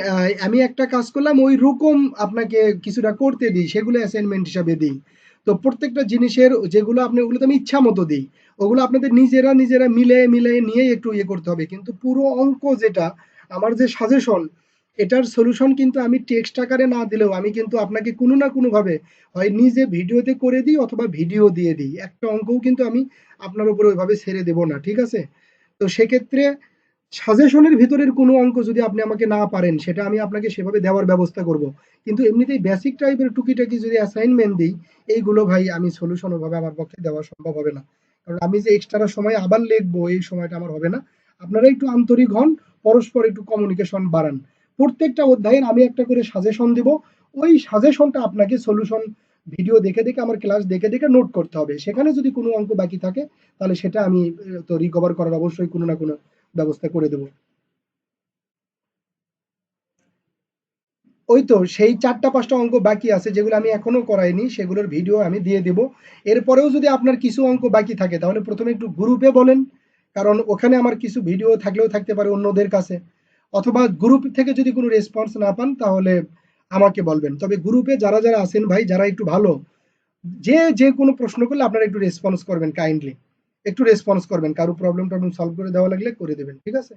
আমি একটা কাজ করলাম ওই রকম আপনাকে কিছুটা করতে দিই, সেগুলো অ্যাসাইনমেন্ট হিসাবে দিই। তো প্রত্যেকটা জিনিসের যেগুলো আপনি, ওগুলো তো আমি ইচ্ছা মতো দিই। ওগুলো আপনাদের নিজেরা নিজেরা মিলে মিলে নিয়ে একটু করতে হবে, কিন্তু পুরো অঙ্ক যেটা আমার যে সাজেশন, এটার সলিউশন কিন্তু আমি টেক্সট আকারে না দিলেও আমি কিন্তু আপনাকে কোনো না কোনো ভাবে হয় নিজে ভিডিওতে করে দিই অথবা ভিডিও দিয়ে দিই। একটা অঙ্কও কিন্তু আমি আপনার উপরে ওইভাবে ছেড়ে দেব না, ঠিক আছে? তো সেক্ষেত্রে সাজেশনের ভিতরের কোনো অঙ্ক যদি আপনি আমাকে না পারেন, সেটা আমি আপনাকে সেভাবে দেওয়ার ব্যবস্থা করব। কিন্তু এমনিতেই বেসিক টাইপের টুকিটাকি যদি অ্যাসাইনমেন্ট দিই, এইগুলো ভাই আমি সলিউশন ওভাবে আমার পক্ষে দেওয়া সম্ভব হবে না। কারণ আমি যে এক্সট্রা সময় আবার লিখবো, এই সময়টা আমার হবে না। আপনারা একটু আন্তরিক হন, পরস্পর একটু কমিউনিকেশন বাড়ান। প্রত্যেকটা অধ্যায়ের আমি একটা করে সাজেশন দিব। ওই সাজেশনটা আপনাকে সলিউশন ভিডিও দেখে দেখে, আমার ক্লাস দেখে দেখে নোট করতে হবে। সেখানে যদি কোনো অঙ্ক বাকি থাকে, তাহলে সেটা আমি তো রিকভার করার অবশ্যই কোনো না কোনো ব্যবস্থা করে দেব। ওই তো সেই ৪টা ৫টা অঙ্ক বাকি আছে যেগুলো আমি এখনো করাইনি, সেগুলোর ভিডিও আমি দিয়ে দেব। এরপরেও যদি আপনার কিছু অঙ্ক বাকি থাকে তাহলে প্রথমে একটু গ্রুপে বলেন, কারণ ওখানে আমার কিছু ভিডিও থাকলেও থাকতে পারে অন্যদের কাছে। অথবা গ্রুপ থেকে যদি কোনো রেসপন্স না পান তাহলে আমাকে বলবেন। তবে গ্রুপে যারা যারা আছেন ভাই, যারা একটু ভালো, যে যে কোনো প্রশ্ন করলে আপনারা একটু রেসপন্স করবেন, কাইন্ডলি একটু রেসপন্স করবেন, কারো প্রবলেম টবলেম সলভ করে দেওয়া লাগলে করে দেবেন, ঠিক আছে?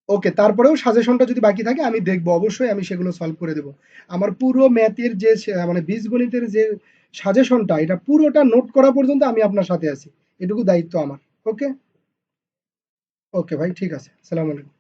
ওকে, তারপরেও সাজেশনটা যদি বাকি থাকে আমি দেখবো, অবশ্যই আমি সেগুলো সলভ করে দেবো। আমার পুরো ম্যাথের যে মানে বীজগণিতের যে সাজেশনটা, এটা পুরোটা নোট করা পর্যন্ত আমি আপনার সাথে আছি, এটুকু দায়িত্ব আমার। ওকে। ওকে ভাই, ঠিক আছে। আসসালামু আলাইকুম।